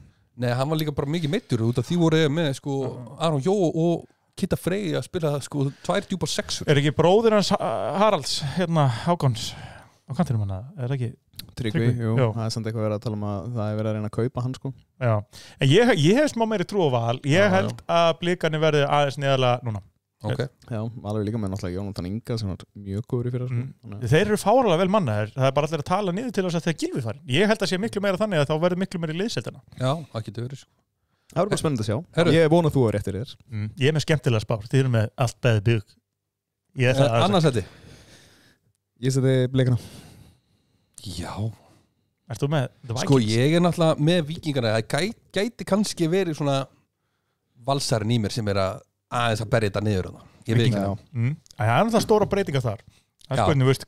Nei, hann var líka bara mikið meiddur út af því voru með sko Aron Jó og Gitta Frey að spila sko 2 djúpar sexur. Er ekki bróðir hans Haralds Hákons á kantinum hana? Er það ekki Tryggvi? Jú, það er samt eitthvað verið að tala að það er verið að reyna að kaupa hann sko. Já, en ég hef smá meiri trú á Val. Ég held að blikarnir verði aðeins neðarlega núna. Okay. Já, alveg líka með náttúrulega Jónatan Inga sem var mjög góður í fyrra sko. Þeir eru fáralega vel mannaðir. Það er bara allir að tala niður til þess að þeir Gylfi farin. Ég held að sé miklu meira þannig að þá verður miklu meira í liðseldina. Já, það getur verið. Það verður bara spennandi að sjá. Ég vona þú að réttir þér. Ég er með skemmtilega spár. Þið eru með allt beðið bygg. Annarsæti. Ég seti Blikana. Já. Ert þú með The Vikings? Sko, ég er náttúrulega með Víkingana. Það gæti kannski verið svona valsarinn í mér sem er aðeins að berja þetta niður ég veit ekki það er náttúrulega stóra breytingar þar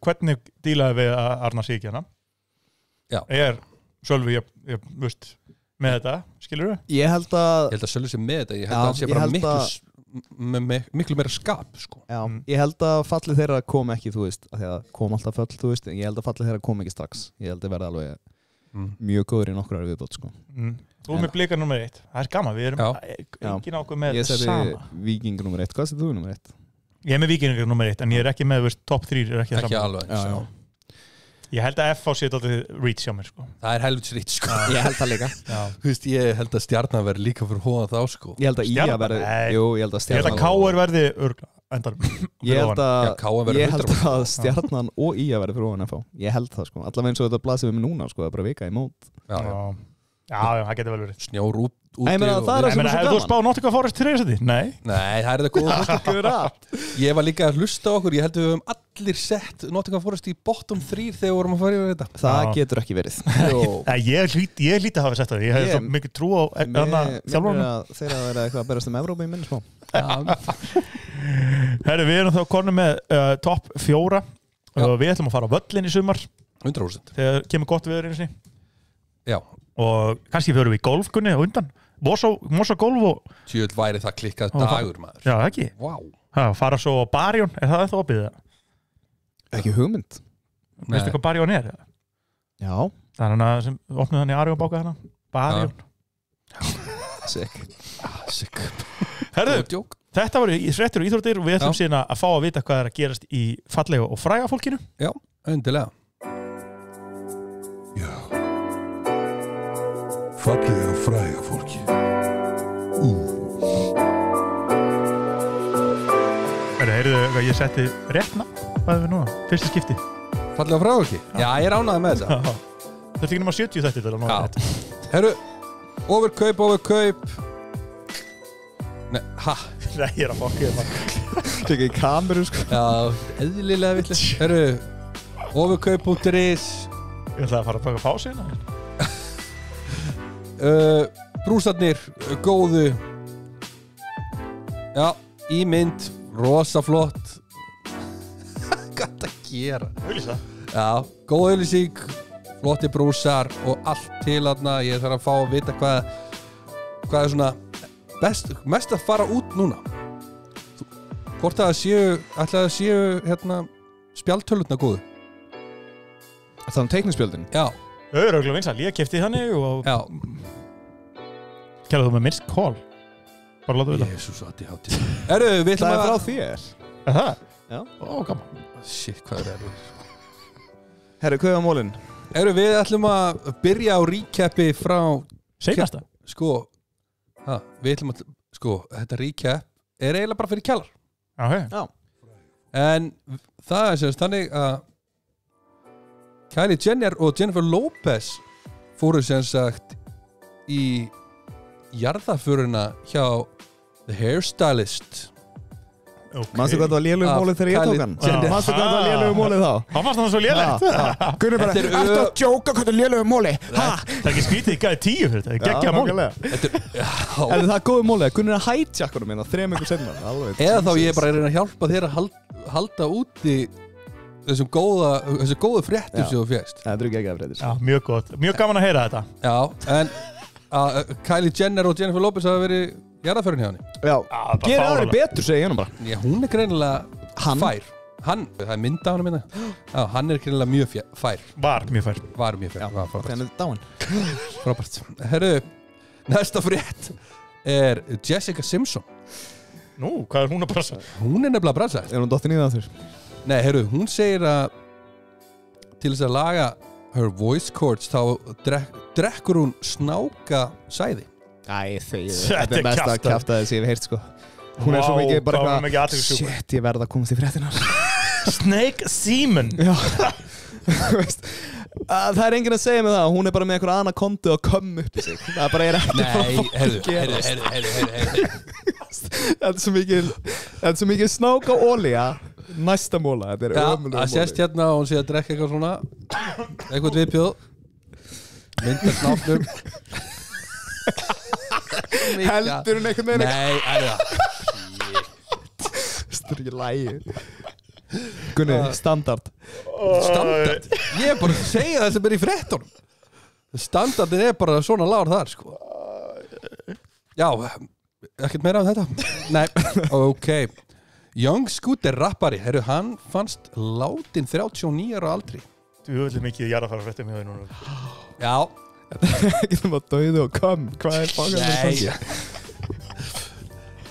hvernig dílaði við að Arnar sig ekki hana er Sölvi með þetta, skilur við? Ég held að Sölvi sé með þetta ég held að hann sé bara miklu meira skap sko. Já, ég held að fallið þeirra kom ekki þú veist, að kom alltaf fall þú veist, ég held að fallið þeirra kom ekki strax ég held að verða alveg mjög góður í nokkrar viðbót sko. Þú með Blikar nummer 1. Það er gaman, við erum ekki nákvæm með sama. Ég seti Víking nummer 1. Hvað setið þú nummer 1? Ég er með Víking nummer 1, en ég er ekki með top 3 er ekki það alveg. Ég held að FH sé alltaf reach hjá mér sko. Það er helvits reach sko. Ég held það líka. Þú veist, ég held að Stjarnan verði líka fyrir hóðan þá sko. Ég held að IA verði ég held að KR verði örgla Ég held að Stjarnan og IA verði fyrir hóðan FH. Ég held það sko. Allavega eins og þetta blasir við mig núna sko, það er bara vika í mót. Já, það getur vel verið. Snjór úti. Það er það sem er svo gaman. Hefur þú spáð Nottingham Forest 3 seti? Nei, það er það góð. Ég var líka að hlusta á okkur. Ég held að við höfum allir sett Nottingham Forest í bottom 3 þegar við vorum að fara yfir þetta. Það getur ekki verið. Ég hlýti að hafa sett það. Ég hef svo mikið trú á þjálfarnum. Þeir að vera eitthvað að berast Evrópu í minni smá. Herru, við erum þá konum með topp 4 og við ætlum að fara á völlin í sumar 100%. Þegar kemur gott viður einu sinni. Já. Og kannski förum við í golfkunni og undan Mosa golf og Tjöld væri það klikkað dagur maður. Já, ekki. Wow. Fara svo á Barjón, er það þá opið það? Ekki hugmynd. Veistu hvað Barjón er? Já. Það er hana sem opnuð hann í Arjón báka hana. Barjón. Sick. Herðu, þetta voru fréttir og íþróttir og við ætlum síðan að fá að vita hvað er að gerast í fallega og fræga fólkinu. Já, endilega. fallega fræga fólki. Heyrðu hvað ég setti réttna hvað við núna, fyrsta skipti. Fallega fræga fólki? Já, ég er ánægður með þetta. Það er ekki nema 70 þetta til að ná þetta. Herru, overkaup. Nei, Nei, ég er að fokka það. Tekið í kameru sko. Já, eðlilega vitlaust. Herru, overkaup.is. Ég ætlaði að fara að taka pásu hérna. Brúsarnir, góðu. Já, í mynd, rosa flott. Hvað að gera? Auglýsa. Já, góð auglýsing, flotti brúsar og allt til þarna. Ég þarf að fá að vita hvað er svona mest að fara út núna. Hvort það séu hérna spjaldtölurnar góðu. Það teiknispjöldin? Já. Þau eru auðvitað vinsæl, ég keypti þannig og Já. Kæra þú með missed call. Bara láta við það. Jesús, ADHD. Herru, við ætlum Það að er frá þér. Það? Já. Ó, gaman. Shit, hvað er það? Herru, hvað var mólin? Herru, við ætlum að byrja á recapi frá Seinasta? Við ætlum að þetta recap er eiginlega bara fyrir kjallar. Já. En það er semst þannig að Kylie Jenner og Jennifer Lopez fóru sem sagt í jarðaföruna hjá The Hairstylist. Okay. Manstu hvað það var lélugum mólið þegar ég tók hann? Manstu hvað það var lélugum mólið þá? Hann fannst það svo lélegt. Gunnar bara, ertu að djóka hvað það er lélugum mólið? Það er ekki skrítið, ég gæði 10 fyrir þetta. Ég geggja mól. Er það góð mólið? Gunnar er að hijacka minna 3 vikur seinna. Eða þá ég bara er að hjálpa þér að halda úti þessu góðu fréttum sem þú fékkst. Það er ekki ekki að fréttir. Já, mjög gott. Mjög gaman að heyra þetta. Já, en Kylie Jenner og Jennifer Lopez hafa verið jarðaförin hjá henni. Já, bara gera aðri fáránlegt. betur, segi ég hann bara. Já, hún er greinilega fær. Það er mynd af hann minna. Já, hann er greinilega mjög fær. Var mjög fær. Var mjög fær. Já, Þannig er dáin. frábært. Herru, næsta frétt er Jessica Simpson. Nú, hvað er hún að brasa? Hún er nefnilega bransaðist. Er hún dottin í það þurr? Nei, herru, hún segir að til þess að laga her voice cords þá drekkur hún snáka sæði. Æ, þegið. Þetta Þetta er er mest að kjaftaði. kjaftaði sem ég hef heyrt sko. Hún er svo mikið bara hvað var mikið athyglisjúk. shit, ég verð að komast í fréttinar. Snake Seaman. Já. Þú veist, það er enginn að segja mig það. Hún er bara með einhver anakondu og kömm upp í sig. Það er bara ekki Nei, herru. Þetta er svo mikið snáka olía. Næsta móla, þetta er Já, ömurlegur það sést móli. hérna og hún sé að drekka eitthvað svona eitthvað viðbjóð myndar snáknum Heldur hún einhvern veginn? Nei, er það Það er ekki lægi. Gunni, standard. Standard? Ég er bara að segja það sem er í fréttunum. Standardin er bara svona lágur þar sko. Já, ekkert meira um þetta. Nei, ok. Young Scooter rappari, herru, hann fannst látin 39 ára aldri. Þú höfðu mikið jarðafara fréttum hjá þau núna. Já. Ekki það maður döðu og kom. Hvað er fangað með Nei.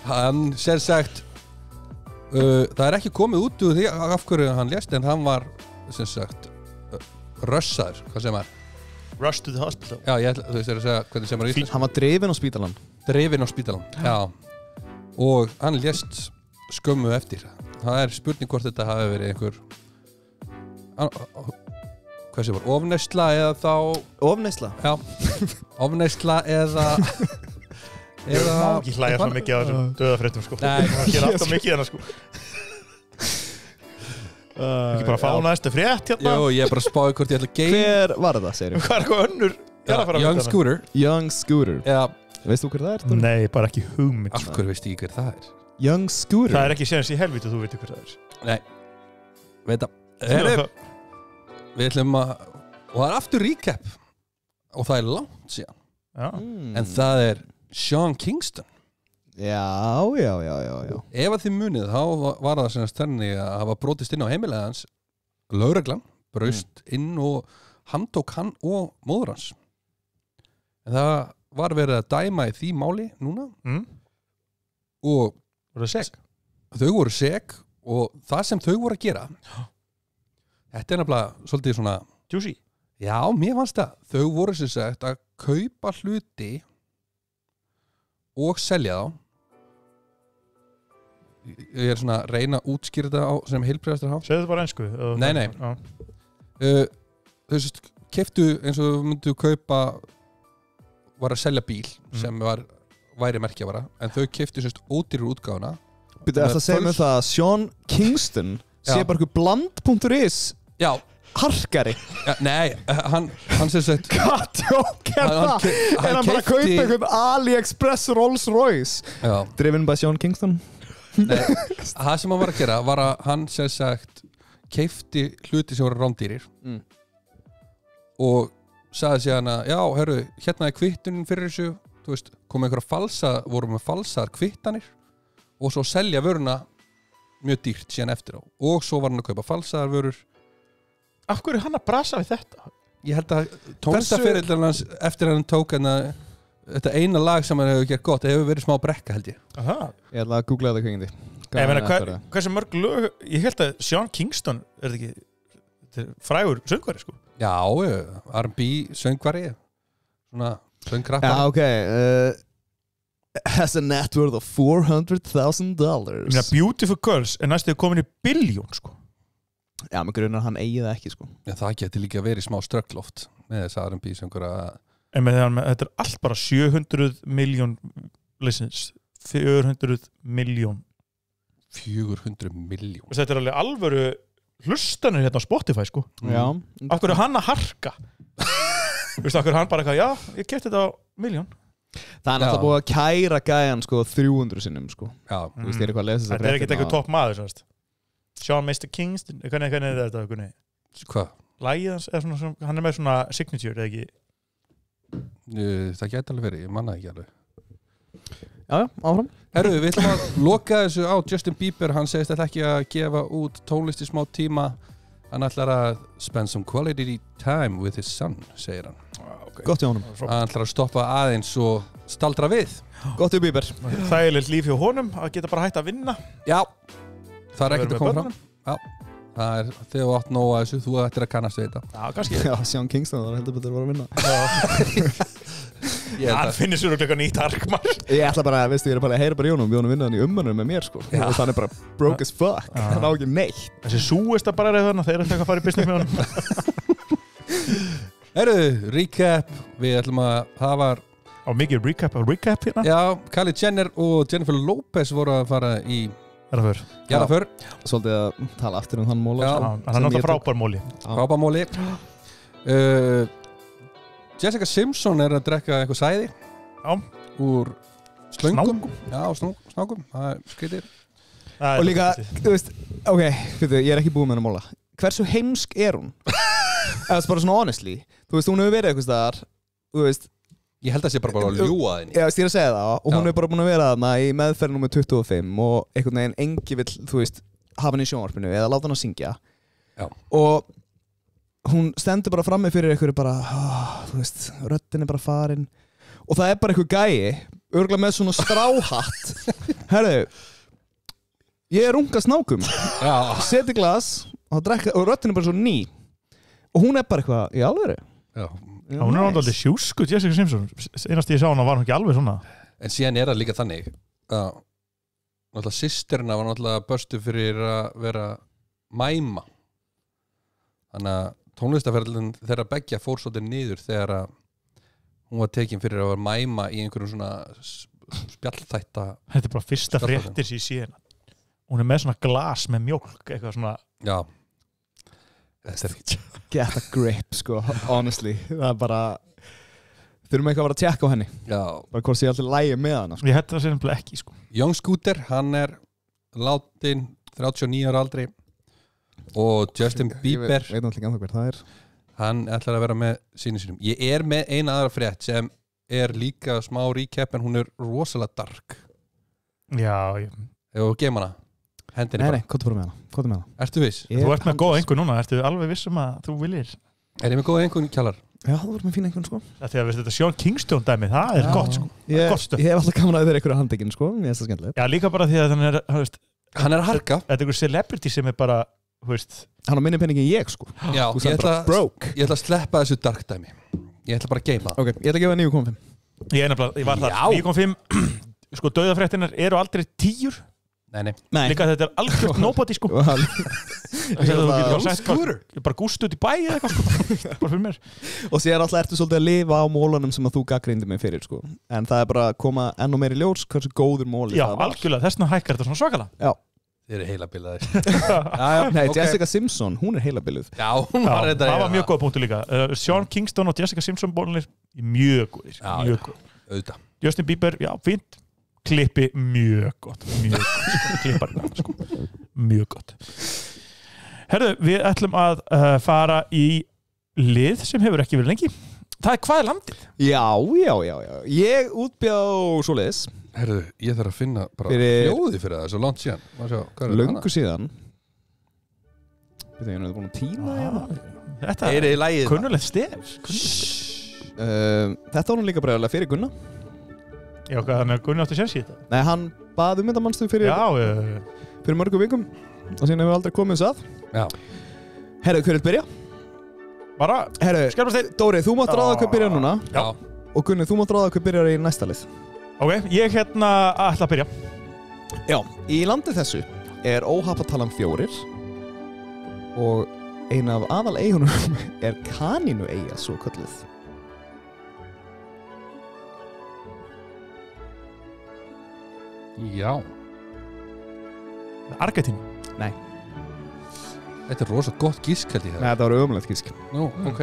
Hann sér sagt það er ekki komið út úr því af hverju hann lést, en hann var sem sagt rössaður, hvað sem var? Rush to the hospital. Já, þú veist að segja hvernig sem var í Íslands. Hann var drifinn á spítalan. Drifinn á spítalan, já. Og hann lést skömmu eftir. Það er spurning hvort þetta hafi verið einhver hvað sem var, ofneysla eða þá Ofneysla? Já, ofneysla eða Ég má ekki hlæja svo mikið á þessum döðafréttum sko. Nei. Það ger alltaf mikið hérna sko. Ekki bara fá næstu frétt hérna. Jú, ég er bara að spáði hvort ég ætla að geima. Hver var það, segir Hvað er eitthvað önnur jarðafara Young Scooter. Young Scooter. Já. Veist þú hver það er? Dóri? Nei, bara ekki hugmynd. Af hverju veist ég hver það er? Young Scooter? Það er ekki séðans í helvítu þú veitir hver það er. Nei. Veit það. Við ætlum að og það er aftur recap og það er langt síðan. Já. En það er Sean Kingston. Já. Ef að þið munið þá var það sem stenni að hafa brotist inn á heimilega hans. Lögreglan braust inn og handtók hann og móður hans. En það var verið að dæma í því máli núna og voru það seg? Þau voru seg og það sem þau voru að gera þetta er nefnilega svolítið svona Juicy? Já, mér fannst það. Þau voru sem sagt að kaupa hluti og selja þá ég svona að reyna að útskýra það sem heilbrigðastur hafa segðu þetta bara ensku nei þau keyptu eins og þú myndu kaupa var að selja bíl sem væri merkjavara en þau keyptu ódýrur útgáfuna Býtu, það segir mér það að Sean Kingston sé bara eitthvað bland.is já harkari nei, hann sem sagt hvað tjók það? Hann bara að kaupa eitthvað AliExpress Rolls Royce driven by Sean Kingston nei, það sem hann var að gera var að hann sem sagt keipti hluti sem voru rándýrir og sagði sér hann að já, hörru, hérna kvittunin fyrir þessu þú veist, komið einhverja voru með falsar kvittanir og svo selja vöruna mjög dýrt síðan eftir á og svo var hann að kaupa falsaðar vörur Af hverju hann að brasa við þetta? Ég held að tónlistaferillin hans eftir hann tók þetta eina lag sem hann hefur gert gott það hefur verið smá brekka held ég Aha. Ég ætla að googla þetta kveikindi Ég meina, hversu mörg lög ég held að Sean Kingston þetta ekki frægur söngvari sko Já, R&B söngvari svona söngrappar Já, ok has a net worth of $400,000 Ég meina, Beautiful Girls næstu komin í billjón sko Já, með grunar hann eigi það ekki sko Já, það geti líka verið smá ströggloft með þess R&B söngur En með þetta allt bara 700 miljón listens 400 miljón 400 miljón Þetta alveg alvöru hlustanir hérna á Spotify sko Já Af hverju hann að harka Veistu, af hverju hann bara eitthvað, já, ég keypti þetta á miljón Það náttúrulega búið að kæra gæjan sko 300 sinnum sko Já Þú veist, ég eitthvað að lesa þess að Þetta ekkert eitthvað topp maður, sannst Sean Mr. Kingston, hvernig er þetta? Hvað? Lagið hans, hann með svona signature, eða ekki? Það gæti alveg verið, ég manna ekki alveg Já, áfram Herru, við ætlum að loka þessu á Justin Bieber hann segist þetta ekki að gefa út tónlist í smá tíma hann ætlar að spend some quality time with his son, segir hann okay. Gott hjá honum Hann ætlar að stoppa aðeins og staldra við Gott hjá Bieber Þægilegt líf hjá honum, að geta bara hægt að vinna Já Það ekkert að koma fram Já, það þegar þú átt nóg að þessu þú ættir að kannast við þetta Já, kannski Já, Sean Kingston, það heldur betur að vera að vinna Hann finnir sér eitthvað nýtt harkmar Ég ætla bara, veistu, ég er bara að heyra bara í honum við honum vinnaðan í umönnum með mér sko og þannig bara broke as fuck hann á ekki neitt Þessi súista bara er þannig, þeir ætla ekki að fara í business með honum Herru, recap við ætlum að það var Á mikið recap hérna Já, Kylie Jenner og Jennifer Lopez voru að fara í Jarðaför Svolítið að tala aftur þann móla Já, hann er náttúrulega frábærmóli Frábærmóli Jessica Simpson er að drekka eitthvað sæði Já Úr slöngum Já, snákum Það er skrítið Og líka, þú veist, ok, ég er ekki búið með hennar móla Hversu heimsk er hún? Eða bara svona honestly Þú veist, hún hefur verið eitthvað staðar Þú veist Ég held að það sé bara að ljúga þenni Já, ég er að segja það og hún er bara búin að vera þarna í meðferð nummer 25 og einhvern veginn engi vill, þú veist, hafa hann í sjónvarpinu eða láta hann að syngja Já. Og hún stendur bara frammi fyrir einhverju bara, þú veist, röddin er bara farin og það er bara einhver gæi örgulega með svona stráhatt Herðu, ég er unga snákum seti glas og röddin er bara svo ný og hún er bara eitthvað, í alvöru Já Hún er náttúrulega sjúskut, Jessica Simpson einast ég sá hana var hún ekki alveg svona En síðan er það líka þannig að náttúrulega systerna var náttúrulega börstu fyrir að vera mæma þannig að tónlistaferðin þeirra beggja fór svolítið niður þegar að hún var tekin fyrir að vera mæma í einhverjum svona spjallþætta Þetta er bara fyrsta fréttir sem ég sé hana Hún er með svona glas með mjólk eitthvað svona Já Get a grip, sko, honestly það er bara þurfum eitthvað að vera að tjekka á henni Já. bara hvort sé alltaf lægi með hana sko. Ég hætti það sem ekki sko. Young Scooter, hann er látin 39 ára aldri og Justin Bieber ég veit náttúrulega ekki hver það er hann ætlar að vera með sínum ég er með eina aðra frétt sem er líka smá recap en hún er rosalega dark Já Hefur þú geim hana? Hendinni Nei, hvað er með hana? Ertu viss? Þú ert með góða einhvern núna, ertu alveg viss að þú viljir Er ég með góða einhvern kjallar? Já, þú ert með fína einhvern sko Þegar við þetta Sean Kingston dæmi, það er gott sko Ég hef alltaf gaman að vera einhverja handekinn sko Mér finnst það skemmtilegt Já, líka bara því að hann er að harka Þetta er einhver celebrity sem er bara, þú veist Hann á minni penning en ég sko Já, ég ætla að sleppa þessu dark dæmi Ég ætla bara að geima. Ok, ég ætla að gefa 9,5. Ég var þar 9,5. Sko, dauðafréttinar eru aldrei 10. Nei. Líka þetta algjört nobody, sko. Bara gúst út í bæ eða eitthvað, sko. Bara fyrir mér. Og sér alltaf ertu svolítið að lifa á mólunum sem að þú gagnrýndi mig fyrir, sko. En það bara að koma enn og meiri ljós hversu góður móli það var. Já, algjörlega, þessna hækkar þetta svona svakalega. Já. Þið eru heilabilaðir. Nei, okay. Jessica Simpson, hún er heilabiluð. Já, hún var þetta. Það var mjög góð punktur líka. Sean Kingston og Jessica Simpson bólinir mjög góðir. Mjög góð. Justin Bieber, já, fínt. Klippi mjög gott. Klipparinn, sko. Mjög gott. Herðu, við ætlum að fara í lið sem hefur ekki verið lengi. Það hvað er landið? Já. Ég útbjá svoleiðis. Herðu, ég þarf að finna bara hljóði fyrir það, svo langt síðan. Löngu síðan. Ég er búin að tína hérna. Þetta er kunnulegt stef. Þetta var nú líka bara fyrir Gunna. Já, þannig að Gunni átti sér síðan. Nei, hann bað þetta mannstu fyrir mörgum vikum og síðan hefur við aldrei komið þess að. Já. Herðu, hver vil byrja? Bara, Herðu, Dóri, þú mátt ráða hver byrja núna. Já. Og Gunni, þú mátt ráða hver byrjar í næsta lið. Ok, ég ætla að byrja. Já, í landi þessu er óhappatalan 4 og ein af aðal eigunum er kanínu eyja, svo kölluð. Já. Argentínu? Nei. Þetta er rosa gott gísk held ég það. Nei, þetta var ömulegt gísk. Nú, ok.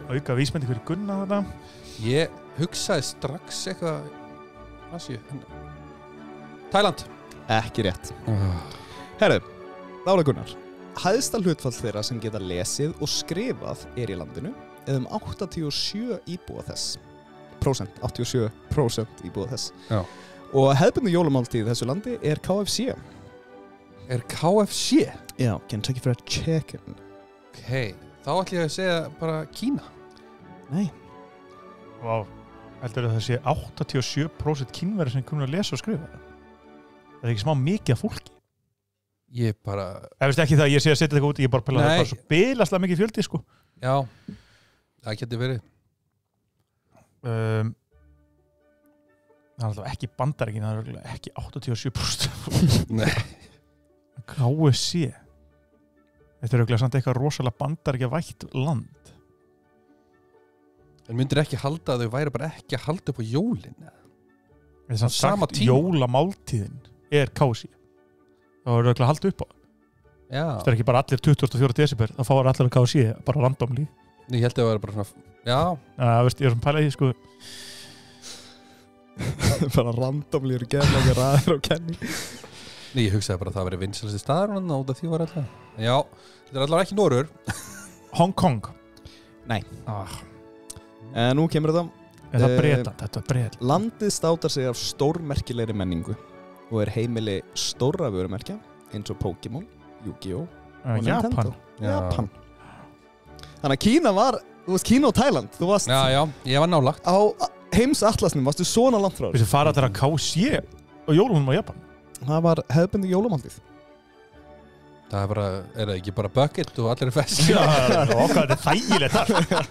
Auka vísbending fyrir Gunna þetta. Ég hugsaði strax eitthvað Asíu. Tæland. Ekki rétt. Herðu, þá er Gunnar. Hæðsta hlutfall þeirra sem geta lesið og skrifað er í landinu eða 87 íbúa þess. 87% íbúa þess. Já. Og hefðbundnu jólamáltíð í þessu landi er KFC. Er KFC? Já, Kentucky Fried Chicken. Ok, þá ætlum ég að segja bara Kína. Nei. Vá, heldur það sé 87% kínverðir sem kunna að lesa og skrifa? Það er ekki smá mikið af fólki. Ég bara... Það veist ekki það að ég sé að setja þetta út, ég bara pæla það bara svo bilaslega mikið fjöldi, sko. Já, það getur verið. Það er alltaf ekki Bandaríkin, það er ekki 87%. Nei. KFC. Þetta er auðvitað samt eitthvað rosalega Bandaríkja vætt land. En myndir ekki halda að þau væri bara ekki að halda upp á jólin? Það er samt sagt jólamáltíðin er KFC. Það er auðvitað að halda upp á. Já. Það er ekki bara allir 24. desember, það fáur allir að KFC, bara randomly. Ég held að það væri bara svona... Já. Veist, ég er svona pæla í, sko... bara randomly eru gerðlega ræðir á kenni. Nei, ég hugsaði bara að það væri vinsælasti staður og út af því var alltaf. Já, þetta er allavega ekki Norður. Hong Kong. Nei. Nú kemur þetta. Þetta er Bretland. Landið státar sig af stórmerkilegri menningu og er heimili stórra vörumerkja eins og Pokémon, Yu-Gi-Oh! Og Nintendo. Japan. Þannig að Kína var, þú veist Kína og Tæland, þú varst... Já, ég var nálagt. Á heimsatlasnum varstu svona langt frá þér. Þessi fara allir að KFC og jólunum á Japan. Það var hefðbundi jólamáltíð. Það er bara, er það ekki bara bucket og allir er fest? Já, okkar þetta er þægilegt þar.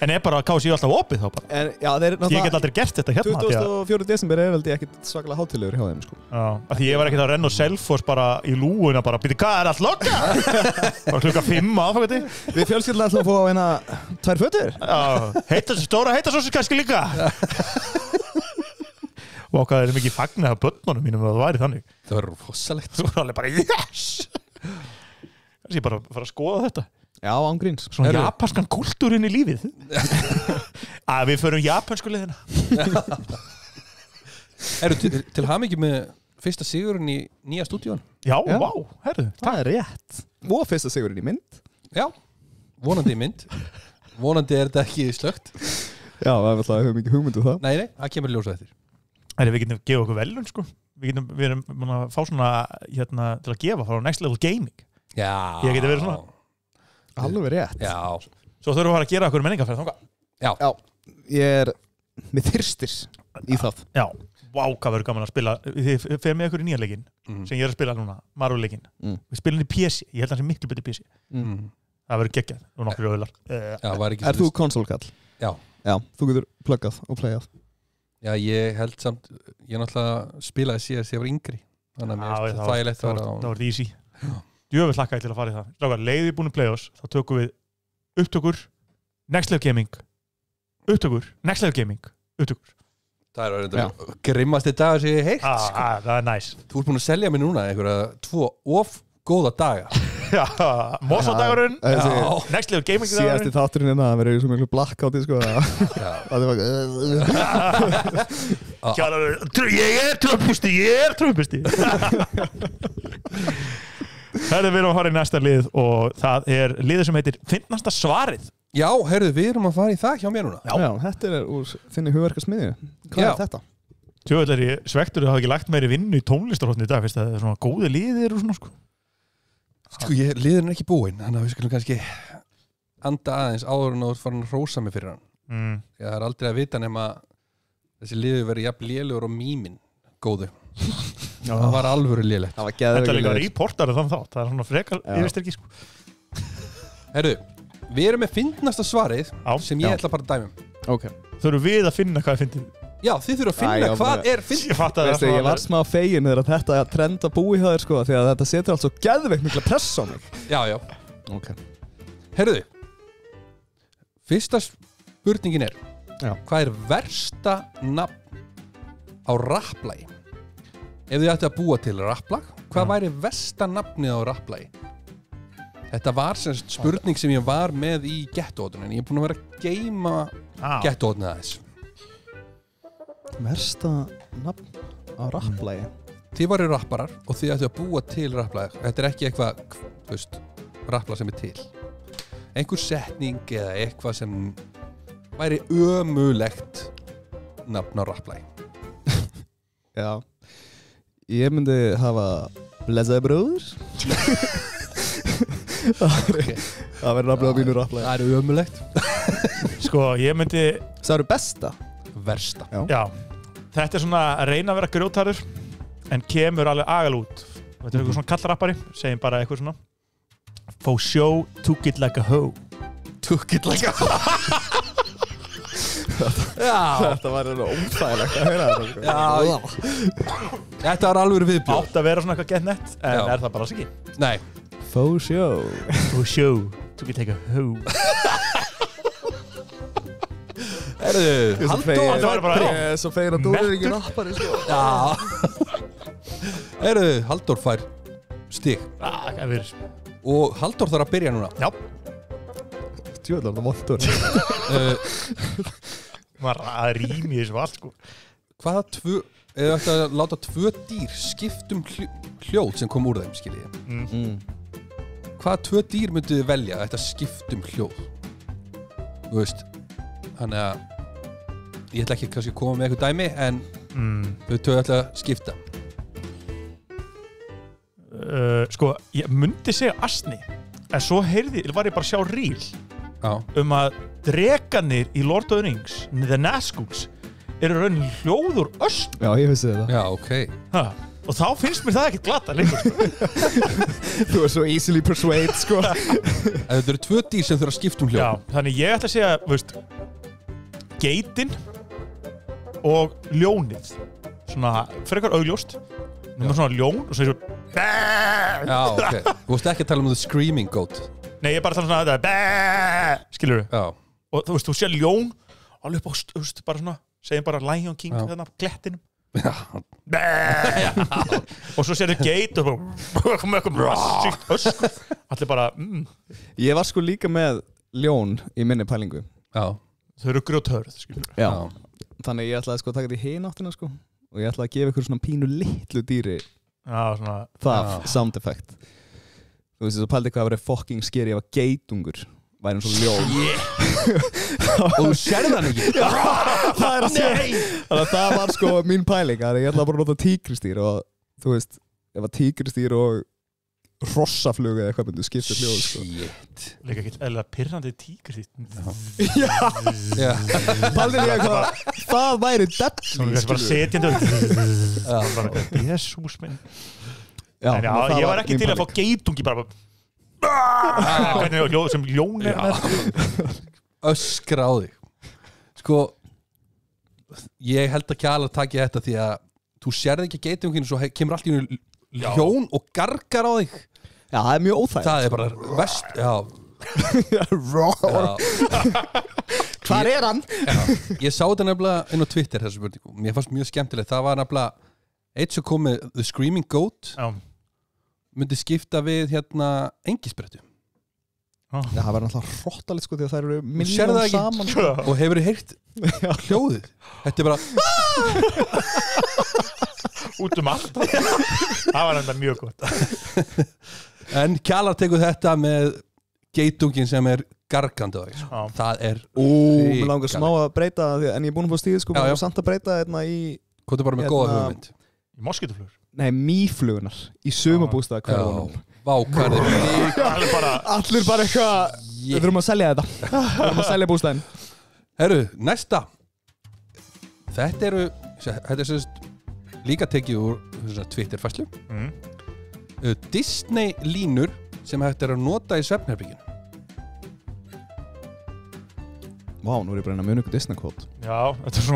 En er bara KFC alltaf opið þá bara? En, já, ég get aldrei gert þetta hérna. 24. desember er veldi ekkert svakalega hátilegur hjá þeim, sko. Já, af því ég var ekkert að renna og Selfoss bara í lúuna bara, býti, hvað er allt lokka? Bara klukka 5 aðfangandi. Við fjölskyldan ætlum að fá eina 2 fötur. Já, stóra heitasósu kannski líka. Og okkar er mikið fagnað af börnunum mínum að það væri þannig. Það var rosalegt. Þú var alveg bara, yes! Þessi bara fara að skoða þetta. Já, ángríns. Svona japanskan kultúrinn í lífið. Að við förum japansku liðina. Til hamingju með fyrsta sigurinn í nýja stúdíón. Já, vá, herðu. Það er rétt. Og fyrsta sigurinn í mynd. Já, vonandi í mynd. Vonandi er þetta ekki slögt. Já, það er alltaf mikið hugmyndu það. Nei, það kemur ljósa eftir. Við getum gefa okkur velun, sko. Við erum að fá svona hérna, til að gefa frá Next Level Gaming. Já. Ég geti verið svona. Alveg rétt. Já. Svo þurfum við að fara að gera okkur menningarferð þangað. Já. Ég er með þyrstir í það. Já. Vá, hvað verður gaman að spila. Þið fer með okkur í nýja leikinn sem ég er að spila núna, Marvel-leikinn. Við spilum í PC. Ég held að það sé miklu betur PC. Það verður geggjað og nokkur öðlar Er þú konsolkall? Já, þú getur pluggað og playað Já, ég held samt ég náttúrulega spilaði síðast ég var yngri þannig að mér finnst það þægilegt það var easy Djöfull hlakkaði til að fara í það Strákar, leiðið búin að playa oss þá tökum við upptökur Next Level Gaming upptökur Next Level Gaming upptökur Það er grimmasti dagur sem ég heilt Það er næs Þú ert búin að selja mér núna einhverja 2 of góða daga Mosó-dagurinn Next Level Gaming Síðasti þátturinn en það verður svo miklu blackout sko Ég er trömpusti Herðu, við erum að fara í næsta lið og það er liðið sem heitir Fyndnasta svarið Já, herðu, við erum að fara í það hjá mér núna Já, þetta er úr þinni hugverkasmiðju Hvað er þetta? Tjóðlega er ég svektur að hafa ekki lagt meiri vinnu í tónlistarhóttni í dag fyrst að það er svona góði liðir og svona Sko, liðin er ekki búinn þannig að við skulum kannski anda aðeins áður en þú farin að hrósa mig fyrir hann Það er aldrei að vita nema þessi liður verið jafn lélegur og mýmin góðu Það var alvöru lélegt Þetta er líka reportar þann þátt það er svona frekar yfirstyrki sko. Herru, við erum með fyndnasta svarið sem ég ætla bara að dæmum Þurfum við að finna hvað er fyndið Já, þið þurfum að finna hvað er fyndið Ég var smá fegin þegar þetta trend að búi hjá þér sko því að þetta setur allt svo geðveikt mikla press á mig Já Herru, fyrsta spurningin er hvað er versta nafn á rapplagi? Ef þið ætti að búa til rapplag, hvað væri versta nafnið á rapplagi? Þetta var sem spurning sem ég var með í gettóðun en ég er búin að vera að geyma gettóðun aðeins. Versta nafn á rapplagi? Þið varu rapparar og þið ætti að búa til rapplag. Þetta er ekki eitthvað, þú veist, rapplag sem er til. Einhver setning eða eitthvað sem væri ömulegt nafn á rapplagi. Já. Ég myndi hafa Blessaði bróður Það verður nafnið á mínu rapplagi. Það er ömulegt. Sko, ég myndi Það eru besta Versta. Já. Þetta er svona að reyna að vera grjótarur en kemur alveg agal út. Þetta er eitthvað svona kallrappari segjum bara eitthvað svona For show, took it like a hoe. Took it like a hoe. Þetta var alveg óþægilegt að heyra þetta. Já. Þetta var alveg viðbjóð. Átt að vera svona eitthvað gett nett en er það bara alls ekki. Nei. For show. For show, took it like a hoe. Herðu, Halldór Svo fegir að þú er ekki rappari sko. Já. Herðu, Halldór fær stig. Og Halldór þarf að byrja núna. Já. Tjóðlar, það vondur. Maður að rými þessu allt sko. Hvaða eða ætti að láta 2 dýr skiptum hljóð sem kom úr þeim, skiljið. Hvaða 2 dýr myndu þið velja að þetta skiptum hljóð? Þú veist, þannig að ég ætla ekki kannski að koma með eitthvað dæmi en þau 2 ætla að skipta. Sko, ég myndi segja asni en svo var ég bara að sjá reel að drekarnir í Lord of the Rings, The Nazgûls eru raunin hljóður öst. Já, ég vissi þetta. Já, ok. Og þá finnst mér það ekki glata lengur sko. Þú er svo easily persuade sko. Þetta eru 2 dýr sem þurfa að skipta hljóð. Já, þannig ég ætla að segja, veist, geitin og ljónið. Svona frekar augljóst. Númer svona ljón og svo er svo Já, ok. Þú veist ekki að tala the screaming goat. Nei, ég er bara að tala svona þetta skilur þú? Já. Og þú veist, þú sé ljón alveg upp á, þú veist, bara svona segjum bara Lion King þarna á klettinum. Já. Og svo sér þau geit og með eitthvað massíft öskur. Allir bara Ég var sko líka með ljón í minni pælingu. Já. Þau eru grjóthörð, skilur þú? Já. Þannig ég ætlaði sko að taka þetta í hináttina sko og ég ætlaði að gefa ykkur svona pínu litlu dýri það sound effect. Þú veist þess að pældi hvað að vera fucking scary ef að geitungur væri eins og ljón. Og þú sérði hann ekki? Já, það er að segja. Þannig að það var sko mín pæling að ég ætlaði bara að nota tígristýr og þú veist, ef að tígristýr og hrossaflug eða eitthvað myndu skipta hljóð sko. Shit. Líka ekkert eðlilega pirrandi tígristýr. Já. Pældi ég eitthvað, það væri deadly. Svona bara setjandi bara, Jesús minn. Já, ég var ekki til að fá geitungi bara Hvernig hljóð sem ljón öskra á þig sko ég held að Kjalar taki þetta því að þú sérð ekki geitunginu svo kemur allt í ljón og gargar á þig Já, það mjög óþægt það bara vest Hvar hann? Ég sá þetta nefnilega inn á Twitter þessu spurningu, mér fannst mjög skemmtilegt það var nefnilega eitt sem kom með The Screaming Goat myndi skipta við engisbrettu Já, það var náttúrulega hróttalegt sko því að það eru miljón saman sko. Og hefur þið heyrt hljóðið þetta bara út allt það var enda mjög gott en Kjalar tekur þetta með geitungin sem gargandi á þig sko. það mér langar smá að breyta en ég búin að fá stíði sko mér langar samt að breyta í hvað er bara með góða hugmynd í moskítuflugur nei, mýflugunar í sumabústað hverjum allir bara eitthvað við þurfum að selja þetta við þurfum að selja bústaðin herru, næsta þetta er sérst líka tekið úr Twitter-fæslu Disney línur sem hægt að nota í svefnherbygginu Vá, nú er ég bara að muna ykkur Disney-kvót Já, þetta er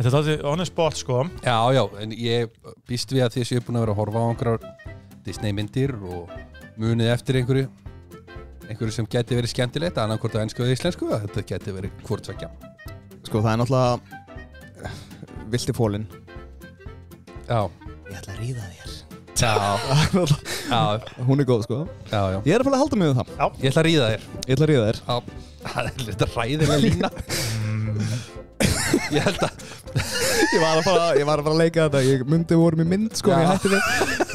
alltaf on the spot sko Já, en ég býst við að þið séu búin að vera að horfa á einhverjar Disney-myndir og munið eftir einhverju sem geti verið skemmtilegt annarkvort á ensku eða íslensku þetta geti verið hvort tvekja Sko, það er náttúrulega vilti fólinn Já Ég ætla að ríða þér Já Hún er góð, sko Já Ég er að halda mig við það Já, ég ætla að ríða þér Ég ætla að ríða þér Já, það er þetta ræðilega lína Ég held að Ég var að fara að leika þetta Ég myndi voru með mynd, sko Ég hætti við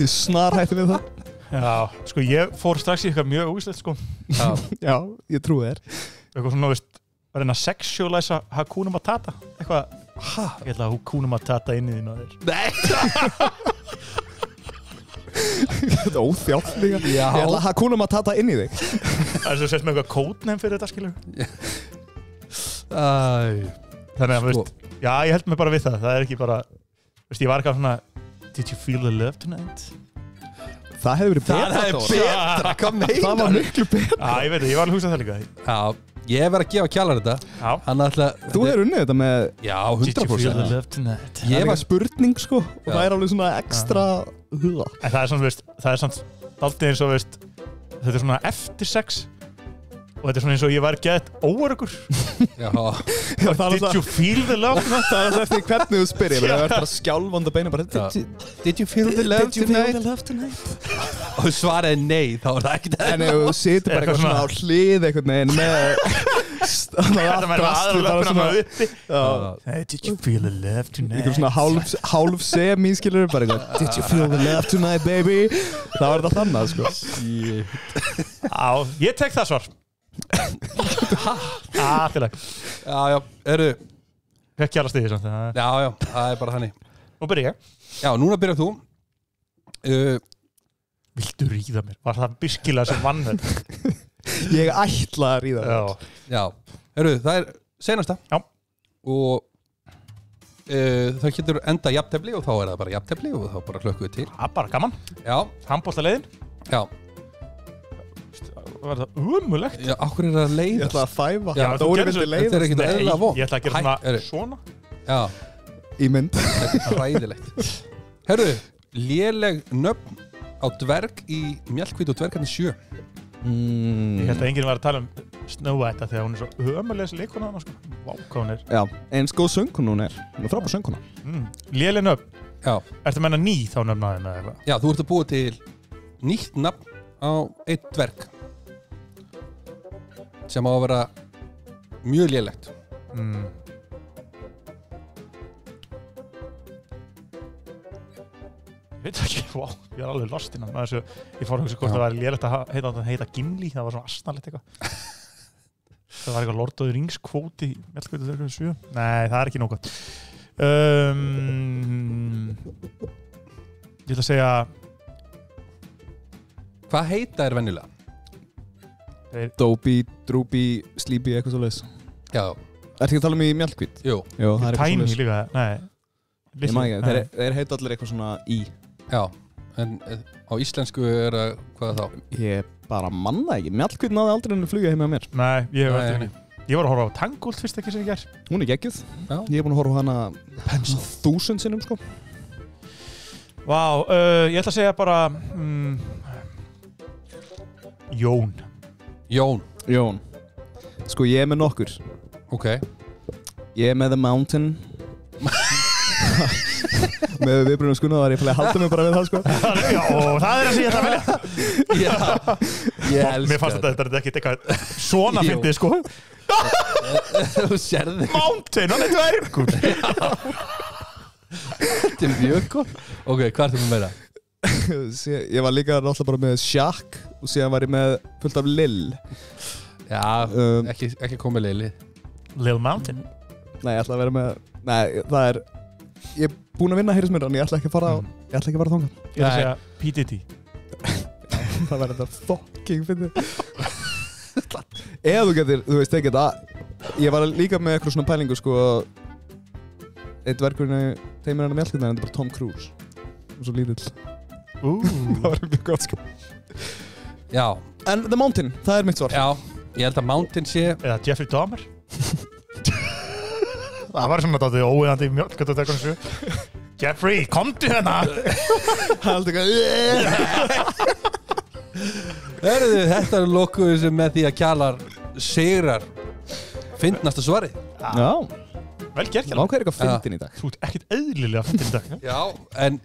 Ég snar hætti við það Já, sko ég fór strax í eitthvað mjög ógæslegt sko Já, ég trúi þér Eitthvað svona, veist að reyna að sexualæsa Hakuna Matata eitthvað Ég ætla að Hakuna Matata inn í þín og þér Nei Þetta er óþjátt líka Ég ætla að Hakuna Matata inn í þig Það er svo sett með eitthvað kódnefn fyrir þetta skilur Þannig að veist Já, ég held mig bara við það Það er ekki bara Veist, ég var eitthvað svona Did you feel the love tonight? Það hefur verið betra Það var miklu betra Já, ég veit það, ég var alveg hugsað það líka Já, ég verð að gefa Kjalar þetta Þú hefur unnið þetta með Já, Did you feel the love tonight? Það er spurning sko Og það er alveg svona ekstra huga En það er svona, veist Það er samt aldrei eins og, veist Þetta er svona eftir sex Og þetta er svona eins og ég var gett óörgur Did you feel the love tonight? Það er eftir hvernig þú spyrir Það er bara skjálfandi beina bara Did you feel the love tonight? Og svarið er nei Þá er það ekki það En ef þú situr bara eitthvað svona á hlið eitthvað neginn með Þetta með aðra löpuna með uppi Did you feel the love tonight? Eitthvað svona hálf semi skilur bara eitthvað Did you feel the love tonight baby? Það var þetta þannig sko Já, ég tek það svar Fylg Já, eru Fekk Kjalar stíði samt Já, það er bara þannig Nú byrja ég Já, núna byrjar þú Viltu ríða mér? Var það virkilega sem vann þetta? Ég ætla að ríða þér Já, eru það er seinasta Já Og það getur enda jafntefli og þá er það bara jafntefli og þá bara hlökkum við til Það er bara gaman Já Handboltaleiðin Já Var það umulegt? Já, okkur er það leið Ég ætla að fæfa Já, það voru myndi leið Þetta er ekkert eðla von Ég ætla að gera svona Já Í mynd Þetta er ræðilegt Herru, léleg nöfn á dverg í Mjallhvít og dvergarnir 7 Ég held að enginn var að tala um Snow White þegar hún er svo ömulegs leikona sko. Vá, hvað hún er Já, eins góð söngkona hún er Hún er frábær söngkona Léleg nöfn Já Ertu að menna ný þá nöfnaði með eitthvað? Já, þú ert að búa til nýtt nafn á eitt dverg sem á að vera mjög lélegt Ég veit ekki, wow, ég er alveg lost innan Ég fór að hugsa hvort það var lélegt að heita Gimli, það var svona asnalegt eitthvað Það var eitthvað Lord of the Rings kvóti Mjallhvít og dvergarnir 7 Nei, það er ekki nóg gott Ég ætla að segja Hvað heita er venjulega? Dóbi, Drúbi, Slíbi, eitthvað svo leiðis Já Ertu ekki að tala um í Mjallhvít? Jú það er Tiny líka, nei Ég maður ekki, þeir heita allir eitthvað svona í Já, En á íslensku er að, hvað þá? Ég bara manna ekki, Mjallhvít náði aldrei henni flugja heima á mér. Nei, ég hef aldrei henni. Ég var að horfa á Tangold fyrst ekki sem ég ger. Hún geggjuð. Ég búin að horfa á hana 1000 sinnum sko. Vá, ég ætla að segja bara Jón. Sko ég með nokkur. Ok. Ég með The Mountain. Með viðbrunum skuna var ég að halda mig bara við það sko. Já, og það að segja það velja. Já, ég elska mér fannst þetta er ekki eitthvað svona fyndið sko. Þú sérði Mountain, hann dvergur. Þetta mjög gott. Ok, hvað ertu með meira? Ég var líka náttúrulega bara með Shaq og síðan var ég með fullt af Lil. Já, ekki komið Lil Mountain. Nei, ég ætla að vera með það er ég er búinn að vinna hérismur en ég ætla ekki að fara þangað. Ég ætla að segja P. Diddy. Það var þetta fucking fyndið. Eða þú getur, þú veist, tekið það. Ég var líka með eitthvað svona pælingu sko. Eitt dvergurinn teimir hann að Mjallhvít en þetta er bara Tom Cruise. Og svo lítill. Það var mjög gott sko. Já. En The Mountain, það er mitt svar. Já, ég held að Mountain sé. Eða Jeffrey Dahmer. Það var svona dálítið óeðandi mjölk að þetta eitthvað Jeffrey, komdu hérna. Það er alltaf Þetta er lokuðu sem með því að Kjalar sigrar fyndnasta svari. Já. Vel gert Kjalar. Hvað er eitthvað fyndin í dag? Þú ert ekkert eðlilega fyndin í dag. Já, en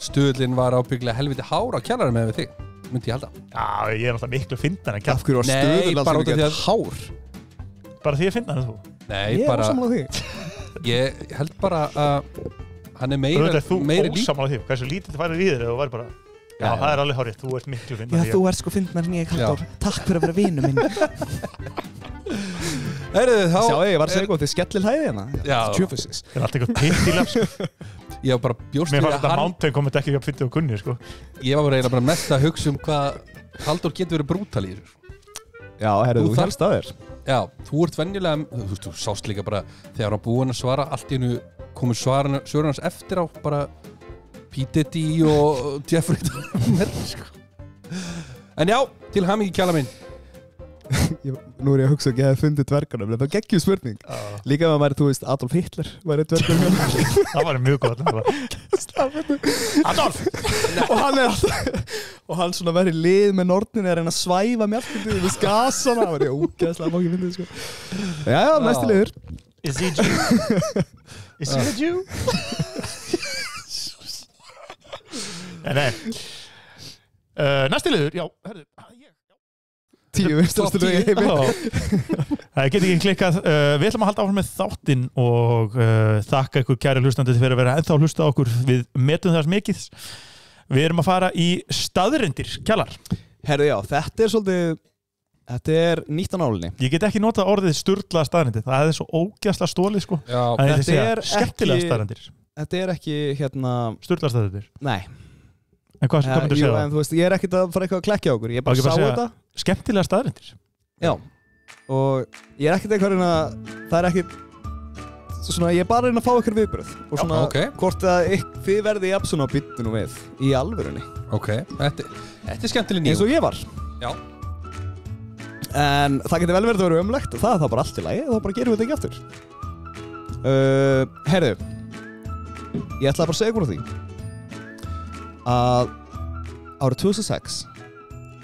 stuðlinn var ábyggilega helviti hár á Kjalar með þig, myndi ég halda. Já, ég er náttúrulega miklu fyndin en Kjalar. Af hverju var stuðlinn alltaf ekki hár? Bara því að finna það þú? Nei, ég bara... Ég er ósammála því. Ég held bara að hann er meiri líf. Þú ósammála því? Hversu lítið það færið í þér eða þú væri bara... Já, það er alveg hárið. Þú ert miklu fyndin. Já, þú ert sko fyndnar en ég, Halldór. Takk fyrir að vera vinur minn. Sjá, ég var að segja þið skellil hæði hérna. Já. Tjöfussis. Það er allt eitthvað tindilega, sko. Ég var bara bjóst við að hann... Mér fannst þetta Mountain komið ekki að fyndið á kunni, sko. Ég var eiginlega bara mest að hugsa hvað Halldór getur verið brútal í þér. Já, herru, þú helst að þér. Já, þú ert venjulega, þú sást líka bara þegar hann búinn að svara, allt í hennu komur svörin hans eftir á, bara P. Diddy og Jeffrey Dahmer, sko. En já, til hamingju Kjalar minn. Nú er ég að hugsa ekki að ég hef fundið dvergarnum, en það var geggjum spurning. Líka ef það væri, þú veist, Adolf Hitler væri dvergarnum. Það var mjög gott. Adolf! Og hann er alltaf, og hann svona verið lið með norninni að reyna að svæfa Mjallhvít við gasana. Það var ég ógeðslega mokki myndið, sko. Já, næsti liður. Is he a Jew? Is he a Jew? Nei. Næsti liður, já, herðu. 10 vinstrastu lög í heimi. Það get ekki klikkað. Við ætlum að halda áfram með þáttinn og þakka ykkur kæri hlustandi fyrir að vera ennþá að hlusta á okkur. Við metum þess mikið. Við erum að fara í staðreyndir, Kjalar. Herðu já, þetta er nýtt á nálinni. Ég get ekki notað orðið sturlaða staðreyndir. Það er svo ógeðslega stólið, sko. Já, þetta er skemmtilega staðreyndir. Þetta er ekki, sturlaða staðreyndir. Nei. En hvað myndir segja? En þú veist, ég er ekkert að fara eitthvað að klekkja á okkur. Ég bara sá þetta. Skemmtilega staðreyndir. Já. Og ég er ekkert eitthvað það er ekkert svona, ég er bara að reyna að fá ykkur viðbröð og svona hvort að þið verði jafn svona á byttu nú við í alvörunni. Ok, þetta er skemmtileg nýjung. Eins og ég var. Já. En það getur vel verið að vera ömlegt og það er þá bara allt í lagi og þá bara gerum við þetta ekki aftur. Heyrðu, ég ætla bara að segja ykkur á því að árið 2006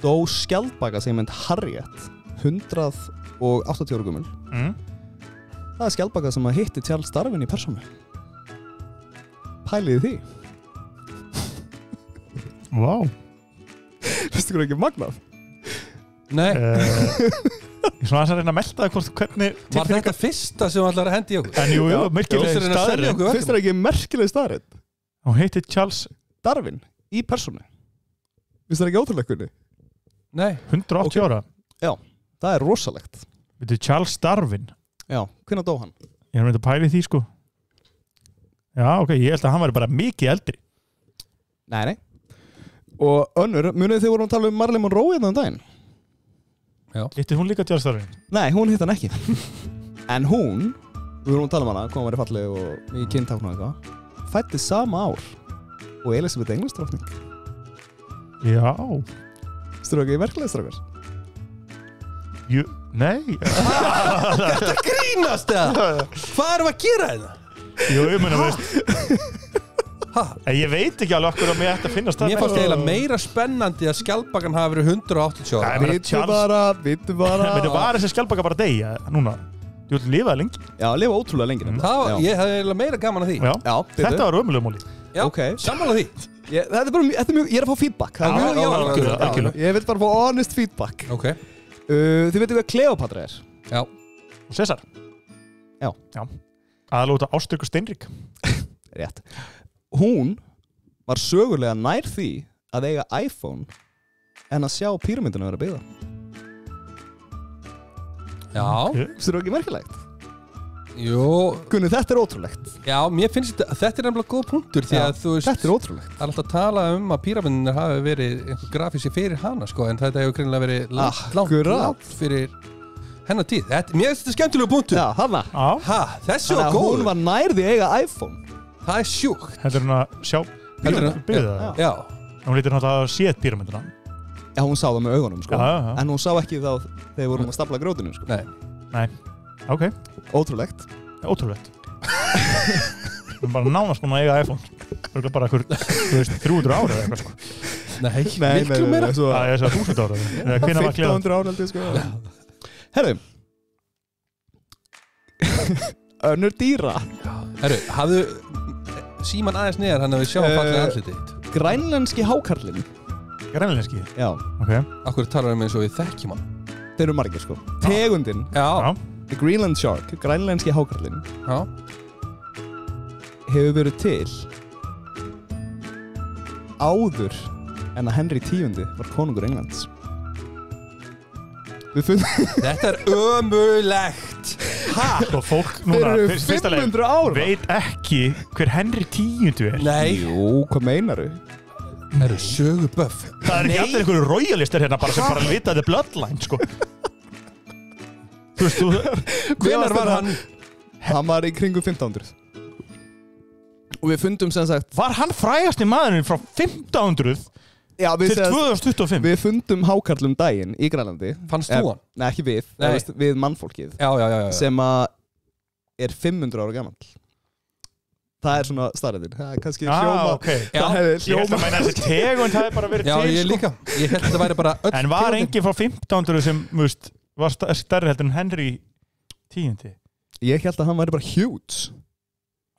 dó skjaldbaka sem mynd Harriet 180 ára gömul. Það er skjaldbaka sem að hitti Charles Darwin í persónu. Pæliði því. Vá. Vistu ykkur ekki magnað? Nei. Ég svona að reyna að melda það hvernig... Var þetta fyrsta sem allar að hendi í okkur? En jú, merkileg staðreynd. Fyrst er ekki merkileg staðreynd. Hún heitir Charles Darwin í persónu. Vistu það ekki ótrúlega hvernig? Nei. 180 ára? Já, það er rosalegt. Þetta er Charles Darwin? Já, hvenær dó hann? Ég er myndið að pæli því, sko. Já, ok, ég held að hann var bara mikið eldri. Nei. Og önnur, munið þið vorum að tala um Marilyn Monroe hérna daginn? Já. Hitti hún líka Charles Darwin? Nei, hún hitti hann ekki. En hún, við vorum að tala um hana, kom að vera falleg og í kyntáknu og eitthvað, fætti sama ár og Elizabeth Englandsdrottning. Já. Stróki, merkilega strókar. Nei. Þetta grínast eða? Hvað erum við að gera þetta? Jú, ég meina, veist. Ég veit ekki alveg okkur að mér ætti að finnast það. Mér fannst eiginlega meira spennandi að skjaldbakan hafi verið 180 ára. Vittu bara. Men det var þessi skjaldbaka bara deyja núna. Þú vilt lifa lengi. Já, lifa ótrúlega lengi. Ég hefði eiginlega meira gaman að því. Já, þetta var ömulega múli. Já, sammála því. Þetta er mjög, ég er að fá feedback. Algjörlega. Ég vil bara fá honest feedback. Ok. Þið veitum hvað Kleópatra er? Já. Og Cæsar? Já. Aðalóta Ástríkur Steinrík. Rétt. Hún var sögulega nær því að eiga iPhone en að sjá píramíduna vera byggða. Já. Þetta er ekki merkilegt. Jú. Gunni, þetta er ótrúlegt. Já, mér finnst þetta er nefnilega góð punktur því að þú veist. Þetta er ótrúlegt. Það er alltaf að tala að píramídurnar hafi verið einhver grafísi fyrir hana sko, en þetta hefur greinilega verið langt fyrir hennar tíð. Mér finnst þetta skemmtilega punktur. Já, hana. Þessi var góð. Hún var nær því að eiga iPhone. Það er sjúkt. Þetta er hún að sjá byggða. Já. Hún lítur náttúrulega að séð píramíduna. Já, hún sá það með augunum sko. Já. En hún sá ekki þá þegar vorum að stapla grótinu sko. Nei. Ok. Ótrúlegt. Ótrúlegt. Við erum bara nánast búin að eiga iPhone. Það er bara einhver, 300 ára eða eitthvað sko. Nei, miklu meira. Það er þess að 1000 ára. 1500 ára held ég sko. Herðu. Önnur dýra. Herru, hafðu síman aðeins neðar hann að við sjáum fallega andlitið þitt. Grænlenski hákarlinn. Grænlenski? Já. Ok. Akkur talar eins og við þekkjum hann. Þeir eru margir sko. Tegundin. Já. The Greenland Shark, grænlenski hákarlinn. Já. Hefur verið til áður en að Henry X var konungur Englands. Þetta er ömulegt. Og fólk núna, fyrsta leið, veit ekki hver Henry X er. Nei. Jú, hvað meinaru? Það eru söguböff. Það er ekki allir einhverju royalistar hérna bara sem bara vita the bloodline, sko. Þú veist, hvenær var hann? Hann var í kringum 1500. Og við fundum sem sagt. Var hann frægasti maðurinn frá 1500 til 2025? Við fundum hákarlum daginn í Grænlandi. Fannst þú hann? Nei, ekki við. Við mannfólkið. Já. Sem að er 500 ára gamall. Það er svona staðræðin. Það er kannski hljóma. Okay. Ég held að meina þessi tegund það er bara verið til. Já, ég líka. Ég held að þetta væri bara öll. En var enginn frá 1500 sem, veist, var stærri heldur en Henry X? Ég held að hann væri bara huge.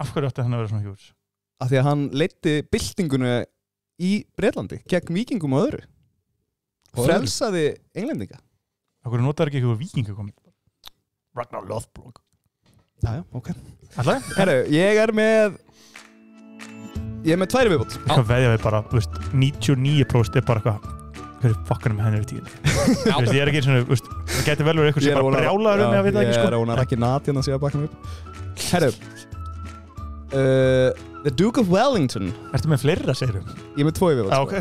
Af hverju átti hann að vera svona huge? Af því að hann leiddi byltinguna í Bretlandi gegn víkingum og öðru. Frelsaði englendinga. Af hverju notar ekki eitthvað víkingu komið? Ragnar Lothbrok. Já, ok. Alltaf? Herru, ég er með tværi viðbót. Ég kann veðja við bara, veist, 99% er bara eitthvað hverju fokkanum Henry X? Ég er ekki svona, veist, það getur vel verið eitthvað sem bara brjálaður um mig að vita ekki, sko. Ég er að vona ekki natjan að sé að baka mig upp. Herru, The Duke of Wellington. Ertu með fleira, segir þú? Ég er með 2 viðbót. Ok.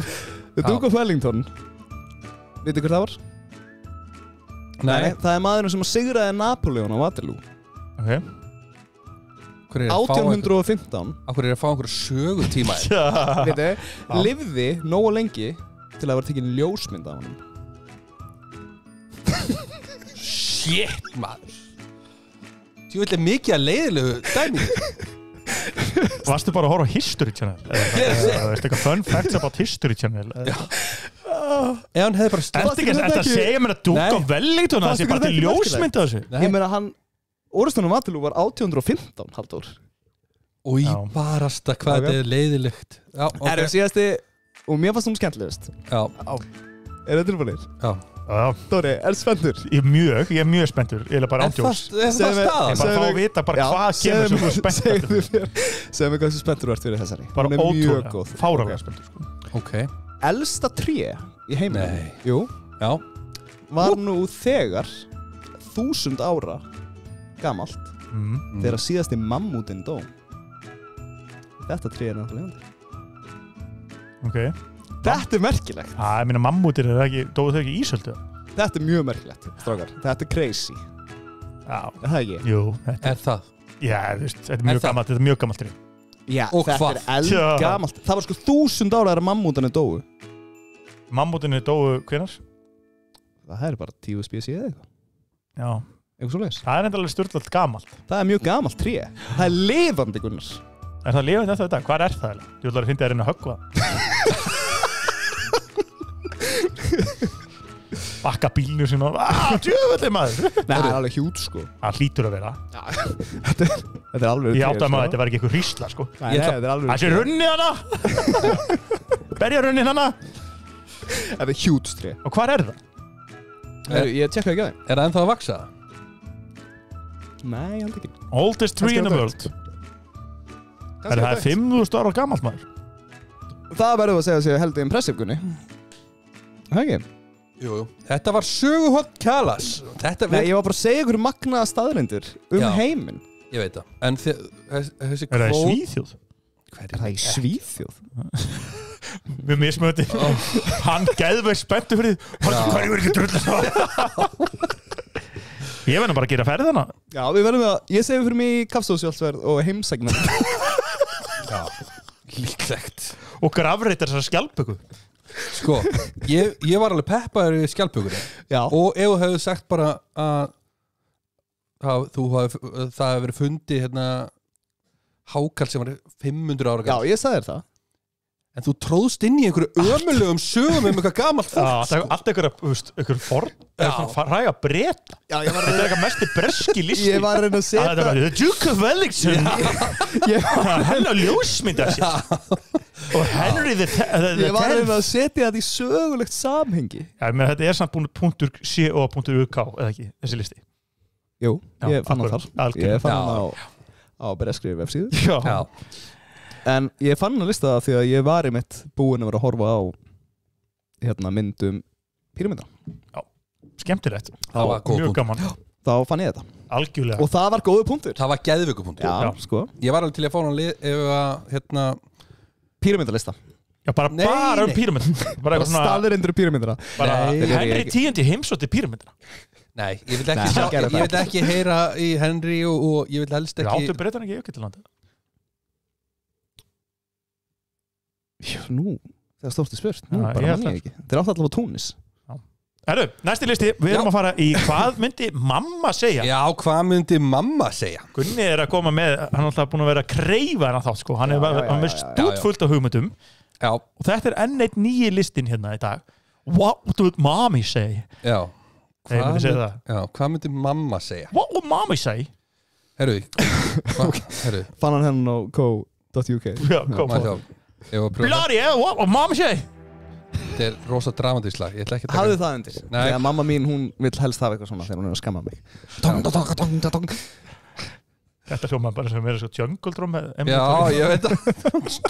The Duke of Wellington. Vitið hver það var? Nei. Það er maðurinn sem sigraði Napoleon á Waterloo. Ok. 1815. Akkur er að fá einhverju sögutíma. Vitið, lifði nógu lengi til að vera tekinn ljósmynd af honum. Shit, maður. Þú vil mikið að leiðilegu dæmi. Varstu bara að horfa á History Channel? Eða eitthvað fun facts about History Channel? Ef hann hefði bara Þetta segja mér að Duke of Wellington það sé bara til ljósmynd af þessu. Ég meina hann orðstunum Waterloo var 1815 Halldór. Új, barasta hvað þetta er leiðilegt. Er það síðasti og mér fannst hún skemmtilegust. Já. Er það tilbúinir? Já. Dóri, er spenntur? Ég er mjög spenntur. Ég er bara ándjós. Er það staðan? Ég er bara að fá að vita bara hvað kemur sem þú er spenntur. Segðu mig hvað sem spenntur þú ert fyrir þessari. Bara ótrúlega, fáralega spenntur, sko. Ok. Elsta tré í heiminum. Nei. Jú. Já. Var nú þegar 1000 ára gamalt þegar síðasti mammútinn dó. Þetta tré er náttúrulega Ok. Þetta er merkilegt. Ég meina mammútir dóðu þau ekki ísöldu? Þetta er mjög merkilegt, strákar. Þetta er crazy. Já. Er það ekki? Jú. Er það? Já, þú veist, þetta er mjög gammalt tré. Já, og þetta er eldgamalt. Það var sko 1000 ára þegar mammútarnir dóu. Mammútinni dóu hvenær? Það er bara 10 spísi eða eitthvað. Já. Eitthvað svo leiðis. Það er endalega stjórnvöld gamalt. Það er mjög gamalt tré. Það er lifandi, Gunnars. Er það lifandi eftir þetta? Hvað er það? Þú ætlar að finna að reyna að höggva. Bakka bílnu sinna djöfulli maður. Nei, það er alveg hjút sko. Það hlýtur að vera. Þetta er alveg Ég átti að maður að þetta var ekki eitthvað hrísla sko. Nei, þetta er alveg Það sé runnið hana. Berja runnið hana. Þetta er hjút tré. Og hvað er það? Ég tjekka ekki á þeim. Er það ennþá að vaksa? Nei, ég held ekki. Oldest tree in the world. Það er 5.000 ára gamalt maður. Það verður að segja sig heldur impressive, Gunni. Það ekki? Jú. Þetta var söguhótt Kjalas. Nei, ég var bara að segja ykkur magnaða staðreyndir heiminn. Ég veit það. En þessi Er það í Svíþjóð? Er það í Svíþjóð? Við mismöti. Hann geðveik spenntur fyrir því. Hvað er ekki drull það? Ég verður bara að gera ferðina. Já, við verðum að ég segi fyrir mig kafstóðsjálfsverð og heimsækna. Já, líklegt. Og grafreitar þessar skjaldböku. Sko, ég var alveg peppaður í skjaldbökunni. Já. Og ef þú hefði sagt bara að það hefði verið fundið hérna hákarl sem var 500 ára gamall. Já, ég sagði þér það. En þú tróðst inn í einhverju ömulegum sögum eitthvað gamalt fólk. Já, það er allt einhverju forn ræga breta. Já, þetta er eitthvað mesti breski listi. Ég var að reyna að setja þetta var The Duke of Wellington. Hennar ljósmyndar sér. Og Henry the Ég var að reyna að setja þetta í sögulegt samhengi. Já, menn þetta er samt punktur C og punktur UK, eða ekki, þessi listi. Jú, ég fann hann þar. Ég fann hann á breskri vefsíðu. Já. En ég fann að lista það því að ég var í mitt búinn að vera að horfa á myndum píramída. Já, skemmtilegt. Það var góð mjög gaman. Þá fann ég þetta. Algjörlega. Og það var góðu punktur. Það var geðveikur punktur. Já, sko. Ég var alveg til að fá hann ef að píramídalista. Já, bara píramída. Bara staðreindir píramídana. Henry 10. heimsótti píramídana. Nei, ég vil ekki heyra í Henry og ég vil helst ekki. Áttu breytan ekki aukið til landi? Nú, það stórti spurt. Nú, bara mann ég ekki. Þetta er alltaf Túnis. Herru, næsti listi, við erum að fara í hvað myndi mamma segja? Já, hvað myndi mamma segja? Gunni er að koma með, hann er alltaf búin að vera að kreifa hann þátt, sko. Hann er stútfullt af hugmyndum. Já. Og þetta er enn eitt nýji listin hérna í dag. What would mommy say? Já. Hvað myndi mamma segja? What would mommy say? Herru. Fann hann henn á co.uk. Já, co.uk. Bloody hell, what would mommy say? Þetta er rosa dramatísla. Hafðu það undir. Þegar mamma mín, hún vill helst hafa eitthvað svona þegar hún er að skamma mig. Þetta hljóma bara sem verður svo jungle drum. Já, ég veit það.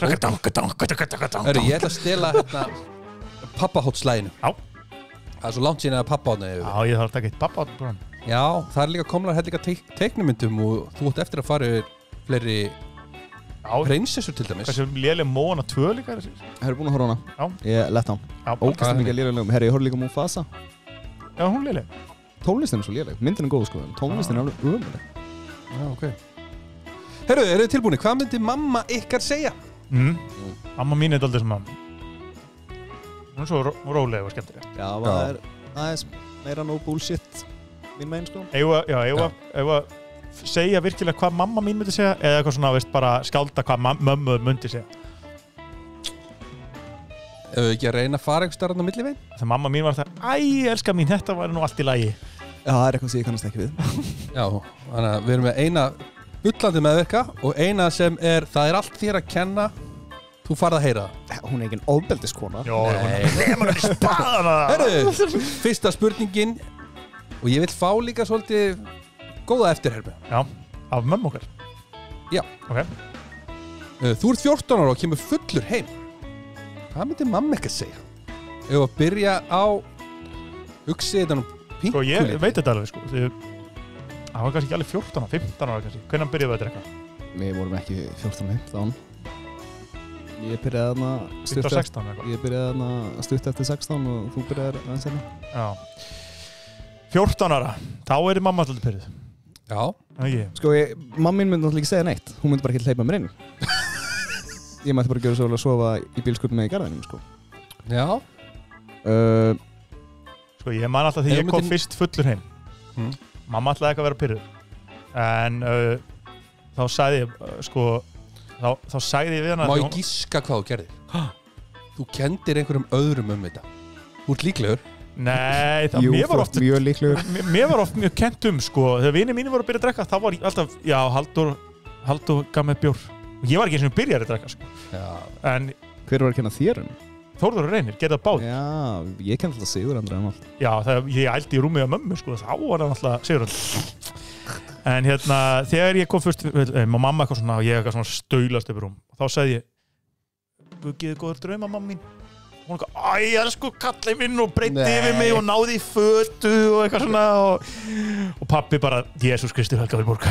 Ég ætla að stela pappahótslæginu. Já. Það er svo langt síðan að pappahótna yfir. Já, ég þarf að taka eitt pappahótna. Já, það er líka komnar hellinga teiknumyndum og þú ætti eftir að fara yfir fleiri prinsessur til dæmis. Hvað sem léleg Móna 2 líka er þessi? Hefur búin að horfa hana? Já. Ég lett hann. Ógæstum mikið lélegum. Herri, ég horf líka Mufasa. Já, hún léleg. Tónlistin er svo léleg. Myndin er góð sko. Tónlistin er alveg umuleg. Já, ok. Herru, eru þið tilbúinni? Hvað myndi mamma ykkar segja? Mamma mín er aldrei sem mamma. Hún er svo róleg og skemmtileg. Já, það er aðeins meira no bullshit mín megin sko. Eða segja virkilega hvað mamma mín myndi segja eða eitthvað svona, veist, bara skálda hvað mömmu myndi segja. Ef við ekki að reyna að fara eitthvað starfn á millivegin? Þegar mamma mín var það, elska mín, þetta var nú allt í lagi. Já, það er eitthvað sem ég kannast ekki við. Já, þannig að við erum með eina bullandi meðverka og eina sem er, það er allt þér að kenna, þú farð að heyra það. Hún er engin ofbeldiskona. Herru, fyrsta spurningin og ég vil fá líka svolítið góða eftirhermi. Já, af mömmu okkar. Já. Ok. Þú ert 14 ára og kemur fullur heim. Hvað myndi mamma ekki að segja? Ef að byrja á hugsið þetta nú pinkulið. Sko, ég veit þetta alveg, sko. Það var kannski ekki alveg 14 ára, 15 ára kannski. Hvernig byrjuðu að drekka? Við vorum ekki 14 ára, 15. Ég byrjaði þarna 16 eitthvað. Ég byrjaði þarna stutt eftir 16 og þú byrjaði aðeins hérna. Já. 14 ára, þá er mamma alltaf pyrruð. Já. Sko, mamma mín myndi náttúrulega ekki segja neitt. Hún myndi bara ekki hleypa mér inn. Ég mætti bara gera svo vel að sofa í bílskúrnum með í garðinum, sko. Já. Sko ég man alltaf þegar ég kom fyrst fullur heim mamma ætlaði ekki að vera pirruð en þá sagði ég sko þá sagði ég við hana má ég giska hvað þú gerðir? Þú kendir einhverjum öðrum þetta þú ert líklegur nei, mér var oft mjög kennt sko þegar vinir mínir voru að byrja að drekka þá var ég alltaf, já, Halldór gaf mér bjór og ég var ekki eins og byrjaði að drekka sko. En hver var að kenna þér? Þórður og Reynir, geta báð já, ég kenn alltaf Sigurandri já, þegar ég ældi í rúmið á mömmu sko, þá var hann alltaf Sigurandri en þegar ég kom fyrst mamma eitthvað svona og ég eitthvað svona staulast yfir rúm þá sagði ég Guð geði góður drauma mamma mín hún eitthvað, ég sko kallið minn og breytti yfir mig og náði í fötu og eitthvað svona og pappi bara, Jesús Kristi Helgavíborg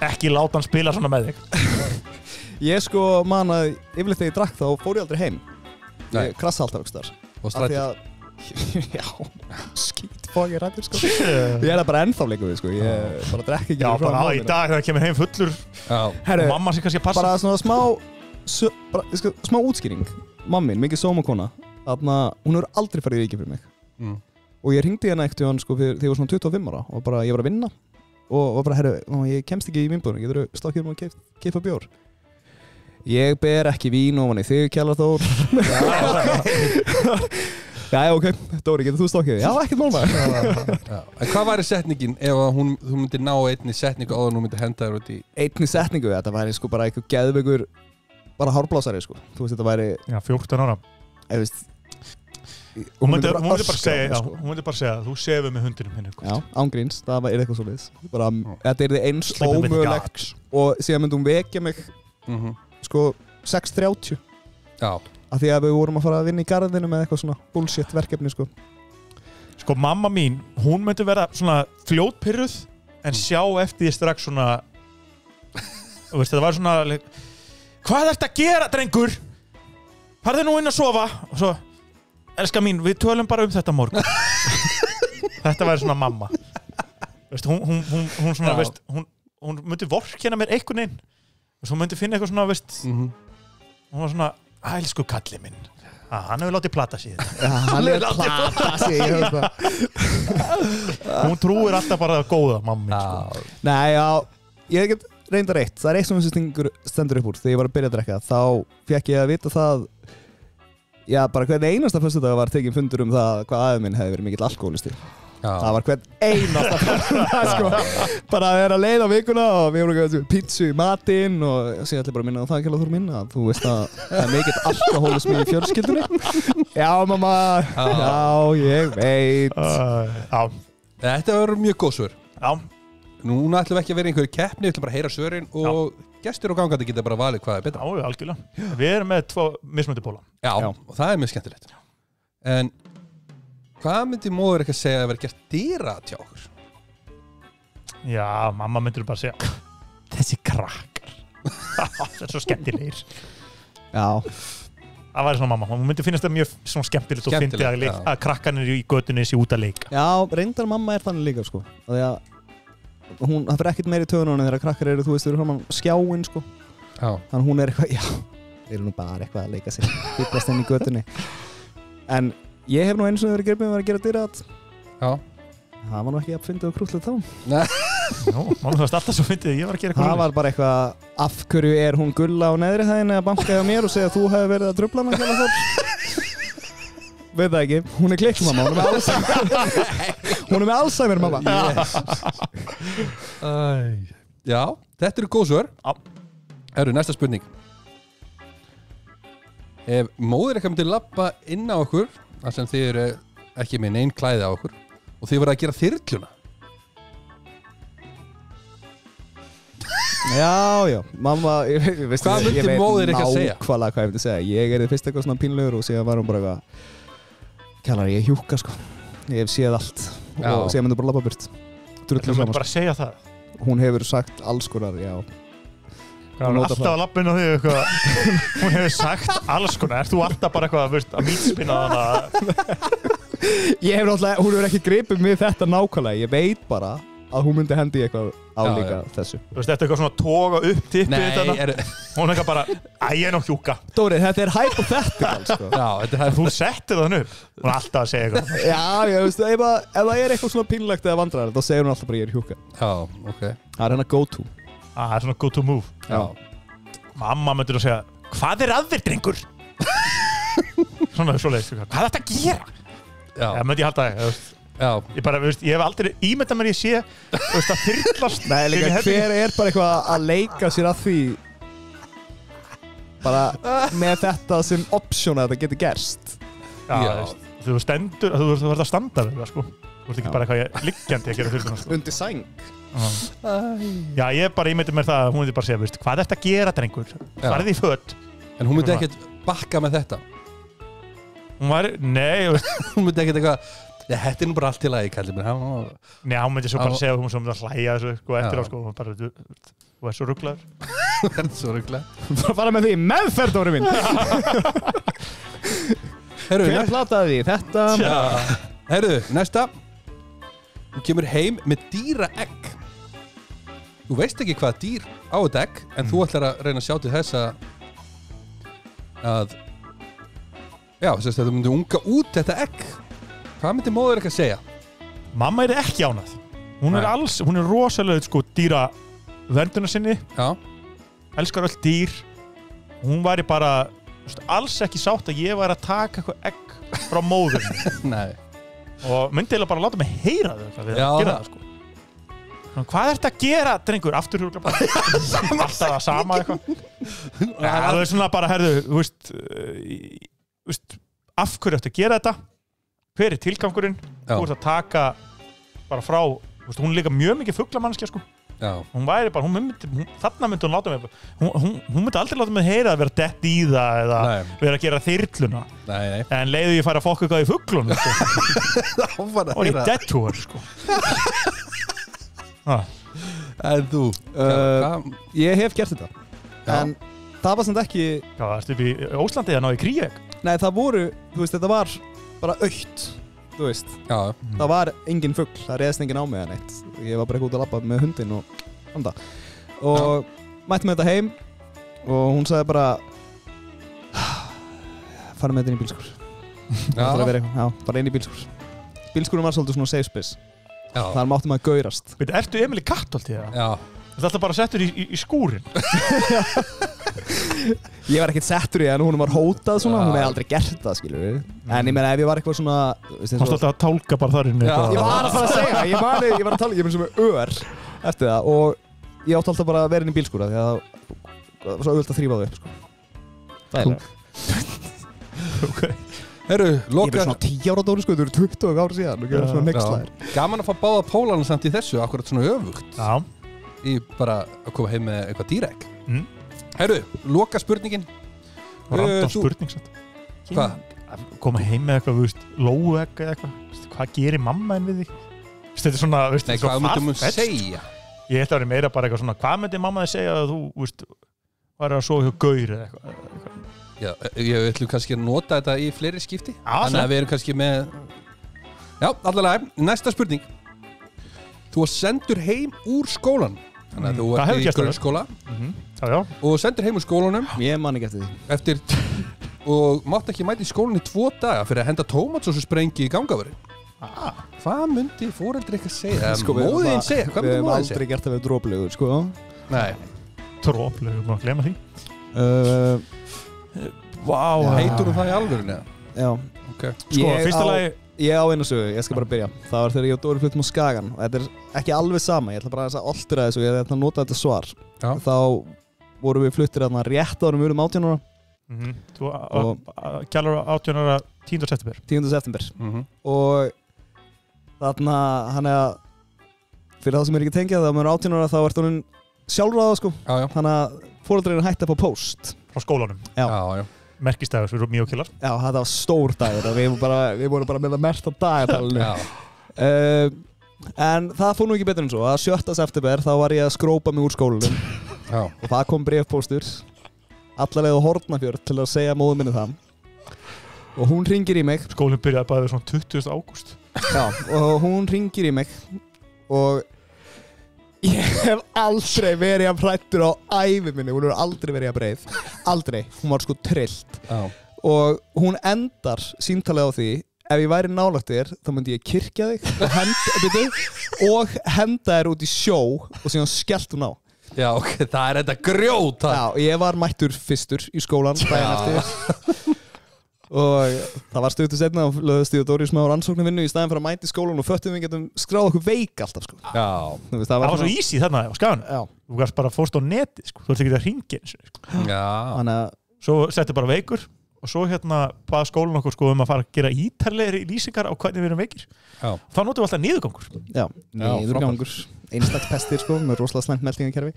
ekki láta hann spila svona með þig ég sko man að yfirleitt þegar ég drakk þá fór ég aldrei heim ég krassa alltaf aukstar og strættir já, skýt fók ég rættur sko ég bara ennþá leikum við sko ég bara drekk ekki já, bara í dag þegar kemur heim fullur herru, mamma sé kannski að passa bara svona smá útskýring mammin, mikið sómakona hún hefur aldrei farið í ríki fyrir mig og ég hringdi hérna ekkert sko þegar ég var svona 25 ára og bara ég var að vinna og bara herru, ég kemst ekki í vinnbúðinu getur þú stokkið að keipa bjór ég ber ekki vín ofan í þig kjallar Þór já, ok, Dóri, getur þú stokkið? Já, ekkert mál maður en hvað væri setningin ef þú myndir ná einni setningu áður en þú myndir henda þér út í einni setningu, þetta væri sko bara eitthvað geðveikur bara hárblásari sko þú veist, þetta væri já, 14 ára hún myndi bara segja þú sefur með hundinum henni já, ángríns, það er eitthvað svoleiðis bara, þetta er þið eins ómögulegt og síðan myndi hún vekja mig sko 6:30 já af því að við vorum að fara að vinna í garðinu með eitthvað svona bullshit verkefni sko mamma mín, hún myndi vera svona fljótpirruð en sjá eftir því strax svona þú veist, þetta var svona hvað ertu að gera, drengur? Farðu nú inn að sofa og svo, elska mín, við tölum bara þetta morgun þetta væri svona mamma veist, hún svona, veist, hún myndi vorkenna mér einhvern veginn hún myndi finna eitthvað svona, veist hún var svona, elsku kallið minn hann hefur látið plata sig hann hefur látið plata sig hún trúir alltaf bara að góða mamma mín sko. nei, já, ég get reyndar eitt, það er eitt sem þessi stendur upp úr þegar ég var að byrja að drekka, þá fekk ég að vita það já, bara hvern einasta föstudag var tekinn fundur það hvað aðeins minn hefði verið mikill alkohólisti það var hvern einasta föstudag sko, bara að vera leið á vikuna og við vorum pítsu í matinn og sér allir bara minna á það ekki alveg þú minna þú veist að það er mikill alkohólismi í fjölskyldunni já mamma, já ég veit þetta var mjög góð svör já núna ætlum við ekki að vera í einhverju keppni, við ætlum bara að heyra svörin og gestur og gangandi geta bara valið hvað er betra. Já, algjörlega. Við erum með 2 mismunandi póla. Já, og það er mjög skemmtilegt. En hvað myndi móður ekki að segja að vera gert dýra til okkur? Já, mamma myndir bara segja þessi krakkar. Það er svo skemmtilegir. Já. Það væri svona mamma. Hún myndi finnast það mjög svona skemmtilegt og fyndi að krakkarnir í götunni sé út að leika. Já, reyndar mamma er þannig líka, sko. Það fyrir ekkert meiri töðunum þegar krakkar eru, þú veist, þau eru fram á skjáin, sko. Já. Þannig hún er eitthvað, já, þeir eru nú bara eitthvað að leika sér, fyllast henni í götunni. En ég hef nú eins og verið gripið að gera dýrat. Já. Það var nú ekki að fyndið og krútlegt þá. Nei. Nú, mamma það var alltaf svo fyndið, ég var að gera krútlegt. Það var bara eitthvað, af hverju er hún Gulla á neðri hæðinni að banka hjá mér og segja að þú hefur verið að trufla hana hérna fólk? Veit það ekki, hún er klikkmamma, hún er með Alzheimer mamma. Já, þetta eru góð svör. Herru, næsta spurning. Ef móðir eitthvað myndi labba inn á okkur, þar sem þið eru ekki með neinn klæði á okkur, og þið voru að gera þyrluna. Já, mamma, ég veit nákvæmlega hvað ég myndi segja. Ég er fyrst eitthvað svona pínlegur og síðan var hún bara eitthvað, kallar ég hjúka sko. Ég hef séð allt og síðan myndi bara labba burt. Þú myndi bara segja það? Hún hefur sagt alls konar, já. Hún er alltaf að labba inn á þig eitthvað. Hún hefur sagt alls konar. Ert þú alltaf bara eitthvað að mítspinna hana? Hún hefur ekki gripið mig þetta nákvæmlega. Ég veit bara að hún myndi hendi eitthvað álíka þessu. Þú veist, þetta eitthvað svona toga upp tippið þetta. Hún eitthvað bara, ég er nú hjúka. Dóri, þetta er hypothetical, sko. Já, þetta er Þú settir það upp. Hún er alltaf að segja eitthvað. Já, ég veist, ef það er eitthvað svona pínlegt eða vandræðilegt, þá segir hún alltaf bara ég er hjúka. Já, ok. Það er hennar go-to. Það er svona go to move. Já. Mamma myndir að segja, hvað er að þér, drengur? Svona svoleiðis, hvað er þetta að gera? Já. Það myndi ég halda það, Já. ég bara, veist, ég hef aldrei ímyndað mér ég sé, veist, að þyrlast. Nei, líka hver er bara eitthvað að leika sér að því bara með þetta sem option að þetta getur gerst. Já. Veist, þú stendur, þú verður að standa við það, sko. Þú ert ekki bara eitthvað liggjandi að gera þyrluna, sko. Undir sæng. Já, ég bara ímyndið mér það að hún myndi bara segja, veist, hvað er þetta að gera, drengur? Farið í föt. En hún myndi ekkert bakka með þetta. Hún var, nei, Hún myndi ekkert eitthvað, þetta er nú bara allt í lagi, kallir mér. Nei, hún myndi svo bara segja hún sem það hlæja þessu, sko, eftir á, sko, bara, þú er svo rugglaður. Þú ert svo rugglaður. Þú bara fara með því meðferð, Dóri minn. Hver plataði því? Þetta? Herru, næsta. Þú kemur heim með dýraegg. Þú veist ekki hvað dýr á þetta egg, en þú ætlar að reyna að sjá til þess að já, þess að þú myndir unga út þetta egg. Hvað myndir móður ekki að segja? Mamma er ekki ánað. Hún er rosalega, sko, dýra vernduna sinni. Já. Elskar öll dýr. Hún væri bara, alls ekki sátt að ég væri að taka eitthvað egg frá móðurinn. Nei. Og myndi eiginlega bara láta mig heyra þetta við að gera það, sko. Hvað ertu að gera, drengur? Aftur bara alltaf það sama eitthvað. Ja, það er svona bara, herðu, þú veist, af hverju ertu að gera þetta? Hver er tilgangurinn? Þú ert að taka bara frá, hún er líka mjög mikið fuglamannskja, sko. Já. Hún væri bara, þarna myndi hún láta mig, hún myndi aldrei láta mig heyra að vera dett í það eða vera að gera þyrluna. Nei. En leiðu ég fara að fokka eitthvað í fuglunum, sko. Og í dead tour, sko. En þú? Ég hef gert þetta. En það var samt ekki... Já, það ertu upp í Óslandi að ná í kríeg? Nei, það voru, þú veist, þetta var bara autt, þú veist. Já. Það var engin fugl, það reðst engin á mig eða neitt. Ég var bara ekki út að labba með hundinn og anda. Og mætti með þetta heim og hún sagði bara fara með þetta inn í bílskúr. Já, bara inn í bílskúr. Bílskúrin var svolítið svona safe space. Já. Þar mátti maður gaurast. Ertu Emil í Kattholti eða? Já. Þetta er alltaf bara settur í skúrin. Ég var ekkert settur í en hún var hótað svona, hún hefði aldrei gert það, skilur við. En ég meina ef ég var eitthvað svona... Þú varst alltaf að tálka bara þar inni. Ég var að fara að segja, ég var að tala, ég myndi sem ör eftir það og ég átti alltaf bara að vera inn í bílskúra því að það var svo auðvitað að þrífa þau upp, sko. Það Ok. Herru, loka... Ég verið svona 10 ára Dóri, sko, þú eru 20 ára síðan og gera svona nextlæðir. Gaman að fá báða pólana samt í þessu, akkurat svona öfugt. Já. Í bara að koma heim með eitthvað dýraegg. Herru, loka spurningin. Random spurning satt. Hvað? Koma heim með eitthvað, þú veist, lóuegg eða eitthvað. Hvað gerir mamma en við þig? Þetta er svona, veist, nei, hvað myndum við segja? Ég ætla að vera meira bara eitthvað svona, hvað myndi mamma þig segja að þú, veist, var að sofa hjá gaur eða eitthvað? Já, ég ætlum kannski að nota þetta í fleiri skipti. Þannig að við erum kannski með... Já, allavega, næsta spurning. Þú var sendur heim úr skólan. Þannig að þú var í grunnskóla. Já. Og sendur heim úr skólanum. Ég man ekki eftir því. Og mátt ekki mæta í skólan í 2 daga fyrir að henda tómatsósu sprengi í gangaveri. Hvað myndi foreldri ekki að segja? Sko, móðin segja? Hvað myndi móðin segja? Við hefum aldrei gert að vera dróplegur, sko. Nei. Dróplegur, maður glemma því. Heitur það í alvörinu? Já. Okay. Sko, fyrsta lagi... Ég á einu sögu, ég skal bara byrja. Það var þegar ég og Dóri fluttum á Skagan og þetta er ekki alveg sama, ég ætla bara að altera þessu og ég ætla að nota þetta svar. Já. Þá vorum við fluttir þarna rétt árum við erum 18 ára. Þú kjallar 18 ára 10. september. 10. september. Og þarna, hann er að fyrir það sem er ekki tengið, þegar maður er 18 ára þá ert hún sjálfráða, sko. Já. Þannig að foreldrinu hætti upp á post. Frá skólanum. Já. Merkistæður fyrir mjög killar. Já, þetta var stór dagur og við vorum bara með það merkt á dagatalinu. En það fór nú ekki betur en svo. Að 7. september þá var ég að skrópa mig úr skólanum. Já. Og það kom bréfpóstur alla leið á Hornafjörð til að segja móður minni það. Og hún hringir í mig. Skólinn byrjaði bara svona 20. ágúst. Já, og hún hringir í mig og hef aldrei verið að hrættur á ævi minni. Hún hefur aldrei verið að breið. Aldrei. Hún var sko trillt. Og hún endar símtalið á því, ef ég væri nálægt þér, þá myndi ég kyrkja þig og henda þér út í sjó og síðan skellt hún á. Já, ok, það þetta grjót. Já, ég var mættur fyrstur í skólan daginn eftir. Og það var stuttu seinna og lögðust ég og Dóri smá rannsóknarvinnu í staðinn fyrir að mæta í skólan og föttum við getum skráð okkur veik alltaf sko. Já. Það var svo easy þarna á Skaganum. Já. Þú gafst bara fórst á netið sko. Þú ert ekki að hringja eins og sko. Já. Þannig að svo settu bara veikur og svo bað skólan okkur sko að fara að gera ítarlegri lýsingar á hvernig við erum veikir. Já. Þá notum við alltaf niðurgangur. Já, niðurgangur. Einstaks sko, með rosalega slæmt meldingakerfi.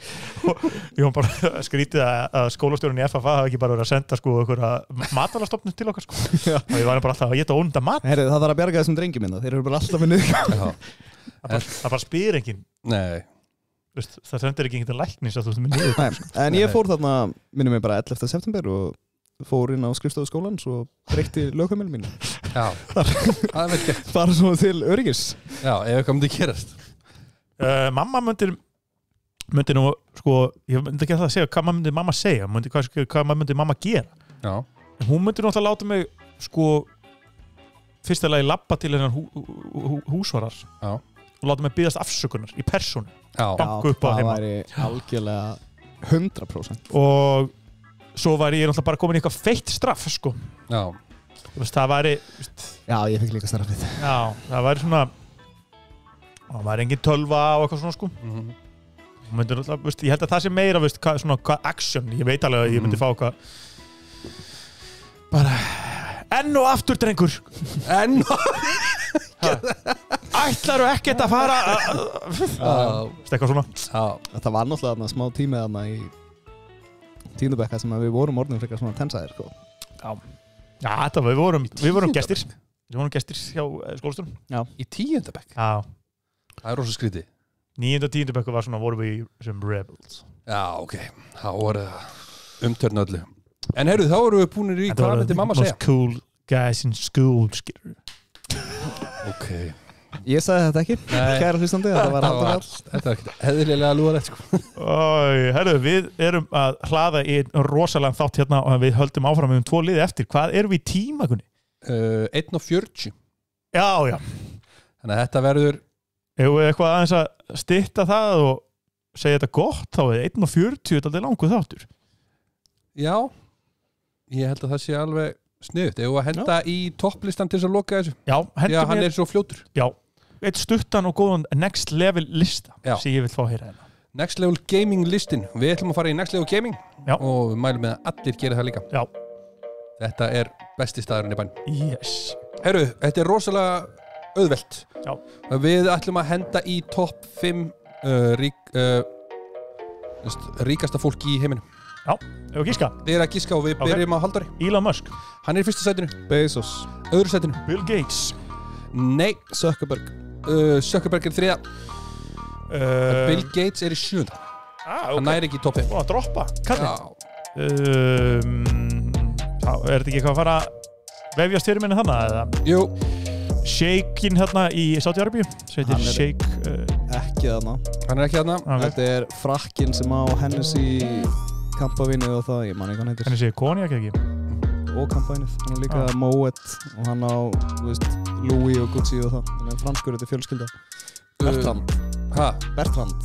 Ég var bara skrítið að skólastjórinn í FFA hafi ekki bara verið að senda sko einhverja matvælastofnun til okkar sko. Og ég var bara alltaf að geta ónda mat. Heyrðu, það þarf að bjarga þessum drengjum minna. Þeir eru bara alltaf með niðurgangur. Það bara spyr enginn. Nei. Það sendir ekki einhvern læknis að þú ert með niðurgangur. En ég fór þarna, minnum mig bara 11. september og fór inn á skrifstofu skólans og breytti lögheimili mínu. Já, það er vel gert. Bara svona til öryggis. Já, ef eitthvað myndi gerast. Mamma myndi nú, sko, ég myndi ekki að það segja, hvað myndi mamma segja, hvað myndi mamma gera. Já. En hún myndi nú alltaf láta mig, sko, fyrst lagi labba til hennar húsvarar. Já. Og láta mig biðast afsökunar í persónu. Já. Banku upp á heima. Það væri algjörlega 100%. Og svo var ég náttúrulega bara komin í eitthvað feitt straff, sko. Já. Það væri... Já, ég fekk líka straffið. Já, það væri svona... Það væri engin tölva og eitthvað svona, sko. Ég held að það sé meira, hvað action. Ég veit alveg að ég myndi fá eitthvað... Bara... Enn og aftur, drengur! Enn og aftur! Ætlarðu ekkert að fara... Eitthvað svona. Já. Það var náttúrulega smá tímið þarna í... tíundabekka sem við vorum orðin frekar svona tensaðir sko. Já, þetta við vorum gestir. Við vorum gestir hjá skólastjórnum. Já. Í 10. bekk. Já. Það er rosa skrítið. 9. og 10. bekk vorum við sem rebels. Já, ok. Það voru umtörn öllu. En heyrðu, þá vorum við búinir í hvað myndi mamma segja? Most cool guys in school, skilur. Ok. Ég sagði þetta ekki, kæra hlustandi, þetta var alltaf all. Þetta var ekkert eðlilega lúðalegt sko. Herru, við erum að hlaða í rosalega þátt hérna og við höldum áfram með 2 liði eftir. Hvað erum við í tímakunni? 1:40. Já, já. Þannig að þetta verður... Hefur við eitthvað aðeins að stytta það og segja þetta gott, þá er 1:40 þetta er langur þáttur. Já, ég held að það sé alveg sniðugt. Hefur við að henda í topplistan til þess að loka þessu? Já, hann er svo fljótur. Já. Eitt stuttan og góðan next level lista sem ég vil fá að heyra hérna. Next level gaming listin. Við ætlum að fara í next level gaming. Já. Og við mælum með að allir gera það líka. Já. Þetta er besti staðurinn í bæn. Yes. Herru, þetta er rosalega auðvelt. Já. Við ætlum að henda í topp 5 ríkasta fólk í heiminum. Já, ef að gíska. Við erum að gíska og við byrjum á Halldóri. Elon Musk. Hann er í fyrsta sætinu. Bezos. Öðru sætinu. Bill Gates. Nei. Zuckerberg. Zuckerberg er 3. Bill Gates er í 7. Okay. Hann næri ekki í topp 5. Að droppa. Er þetta ekki eitthvað að fara vefjast fyrir minni þannig eða? Jú. Sheikinn hérna í Saudi-Arabíu. Sveitir Sheik. Ekki þarna. Hann er ekki þarna. Þetta er frakkinn sem á Hennessy kampavinnið og það, ég man ekki hvað hann heitir. Hennessy Cognac eða ekki? Og kampavinnið. Hann er líka Moet og hann á, Louis og Gucci og það. Hann er franskur, þetta er fjölskylda. Bertrand. Hæ? Bertrand.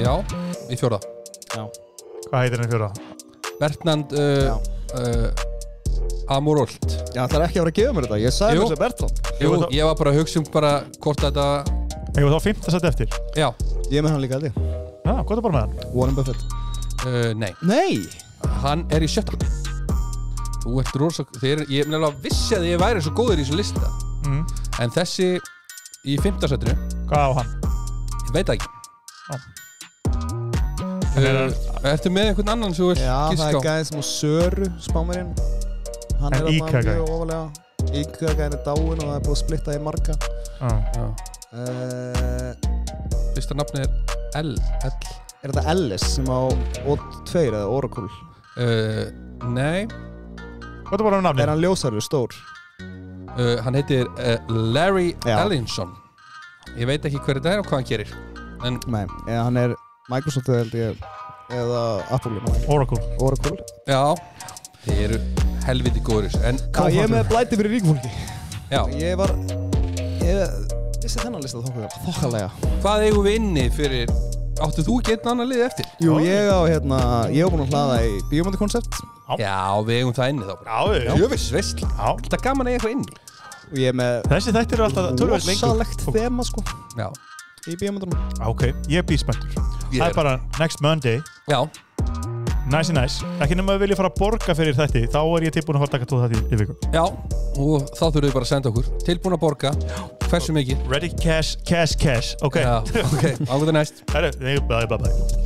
Já, í 4. Já. Hvað heitir hann í 4? Bertrand Amorolt. Já, það er ekki að vera að gefa mér þetta. Ég sagði mér þessi Bertrand. Jú, ég var bara að hugsa bara hvort þetta... Hefur þá 5. sett eftir? Já. Ég er með hann líka held ég. Já, hvað er bara með hann? Warren Buffett. Nei. Nei! Hann er í 7. Þú ert rosa... Ég nefnilega vissi að ég væri svo góður í þessu lista. En þessi í 5. sætinu... Hvað á hann? Ég veit það ekki. Ertu með einhvern annan sem þú vilt Já, giska á? það er gæðin sem á Söru, spámerinn. Hann er Íka-gæði. mjög ofalega. Íka-gæðin er dáin og það er búið að splitta í marga. Fyrsta nafni er L. Er þetta Ellis sem á O2 eða Oracle? Nei. Hvað er bara með nafni? Er hann ljósarður, stór? Hann heitir Larry Ellinson. Ég veit ekki hver þetta og hvað hann gerir. En Nei, hann Microsoft held ég eða Apple Oracle. Já, þeir eru helviti góðir. En ég með blæti fyrir ríkufólki. Já. Ég vissi þennan lista þokkalega. Hvað eigum við inni fyrir... Áttu þú ekki einn annan lið eftir? Jú, ég var búinn að hlaða í Bíómyndakoncept. Já, við eigum það inni þá bara. Já. Jöfisveisl. Þetta gaman að eiga eitthvað inni. Og ég með... Þessi þættir eru alltaf tölvöld lengur. Rosalegt þema, sko. Já. Í Bíómyndunum. Ok, ég spenntur. Það bara next Monday. Já. Nice. Ekki nema að vilja fara að borga fyrir þetta, þá ég tilbúin að fara að taka 2 þætti í viku. Já, og þá þurfum við bara að senda okkur. Tilbúin að borga. Hversu mikið? Ready cash. Ok. Já, ok. Á það næst. Bye.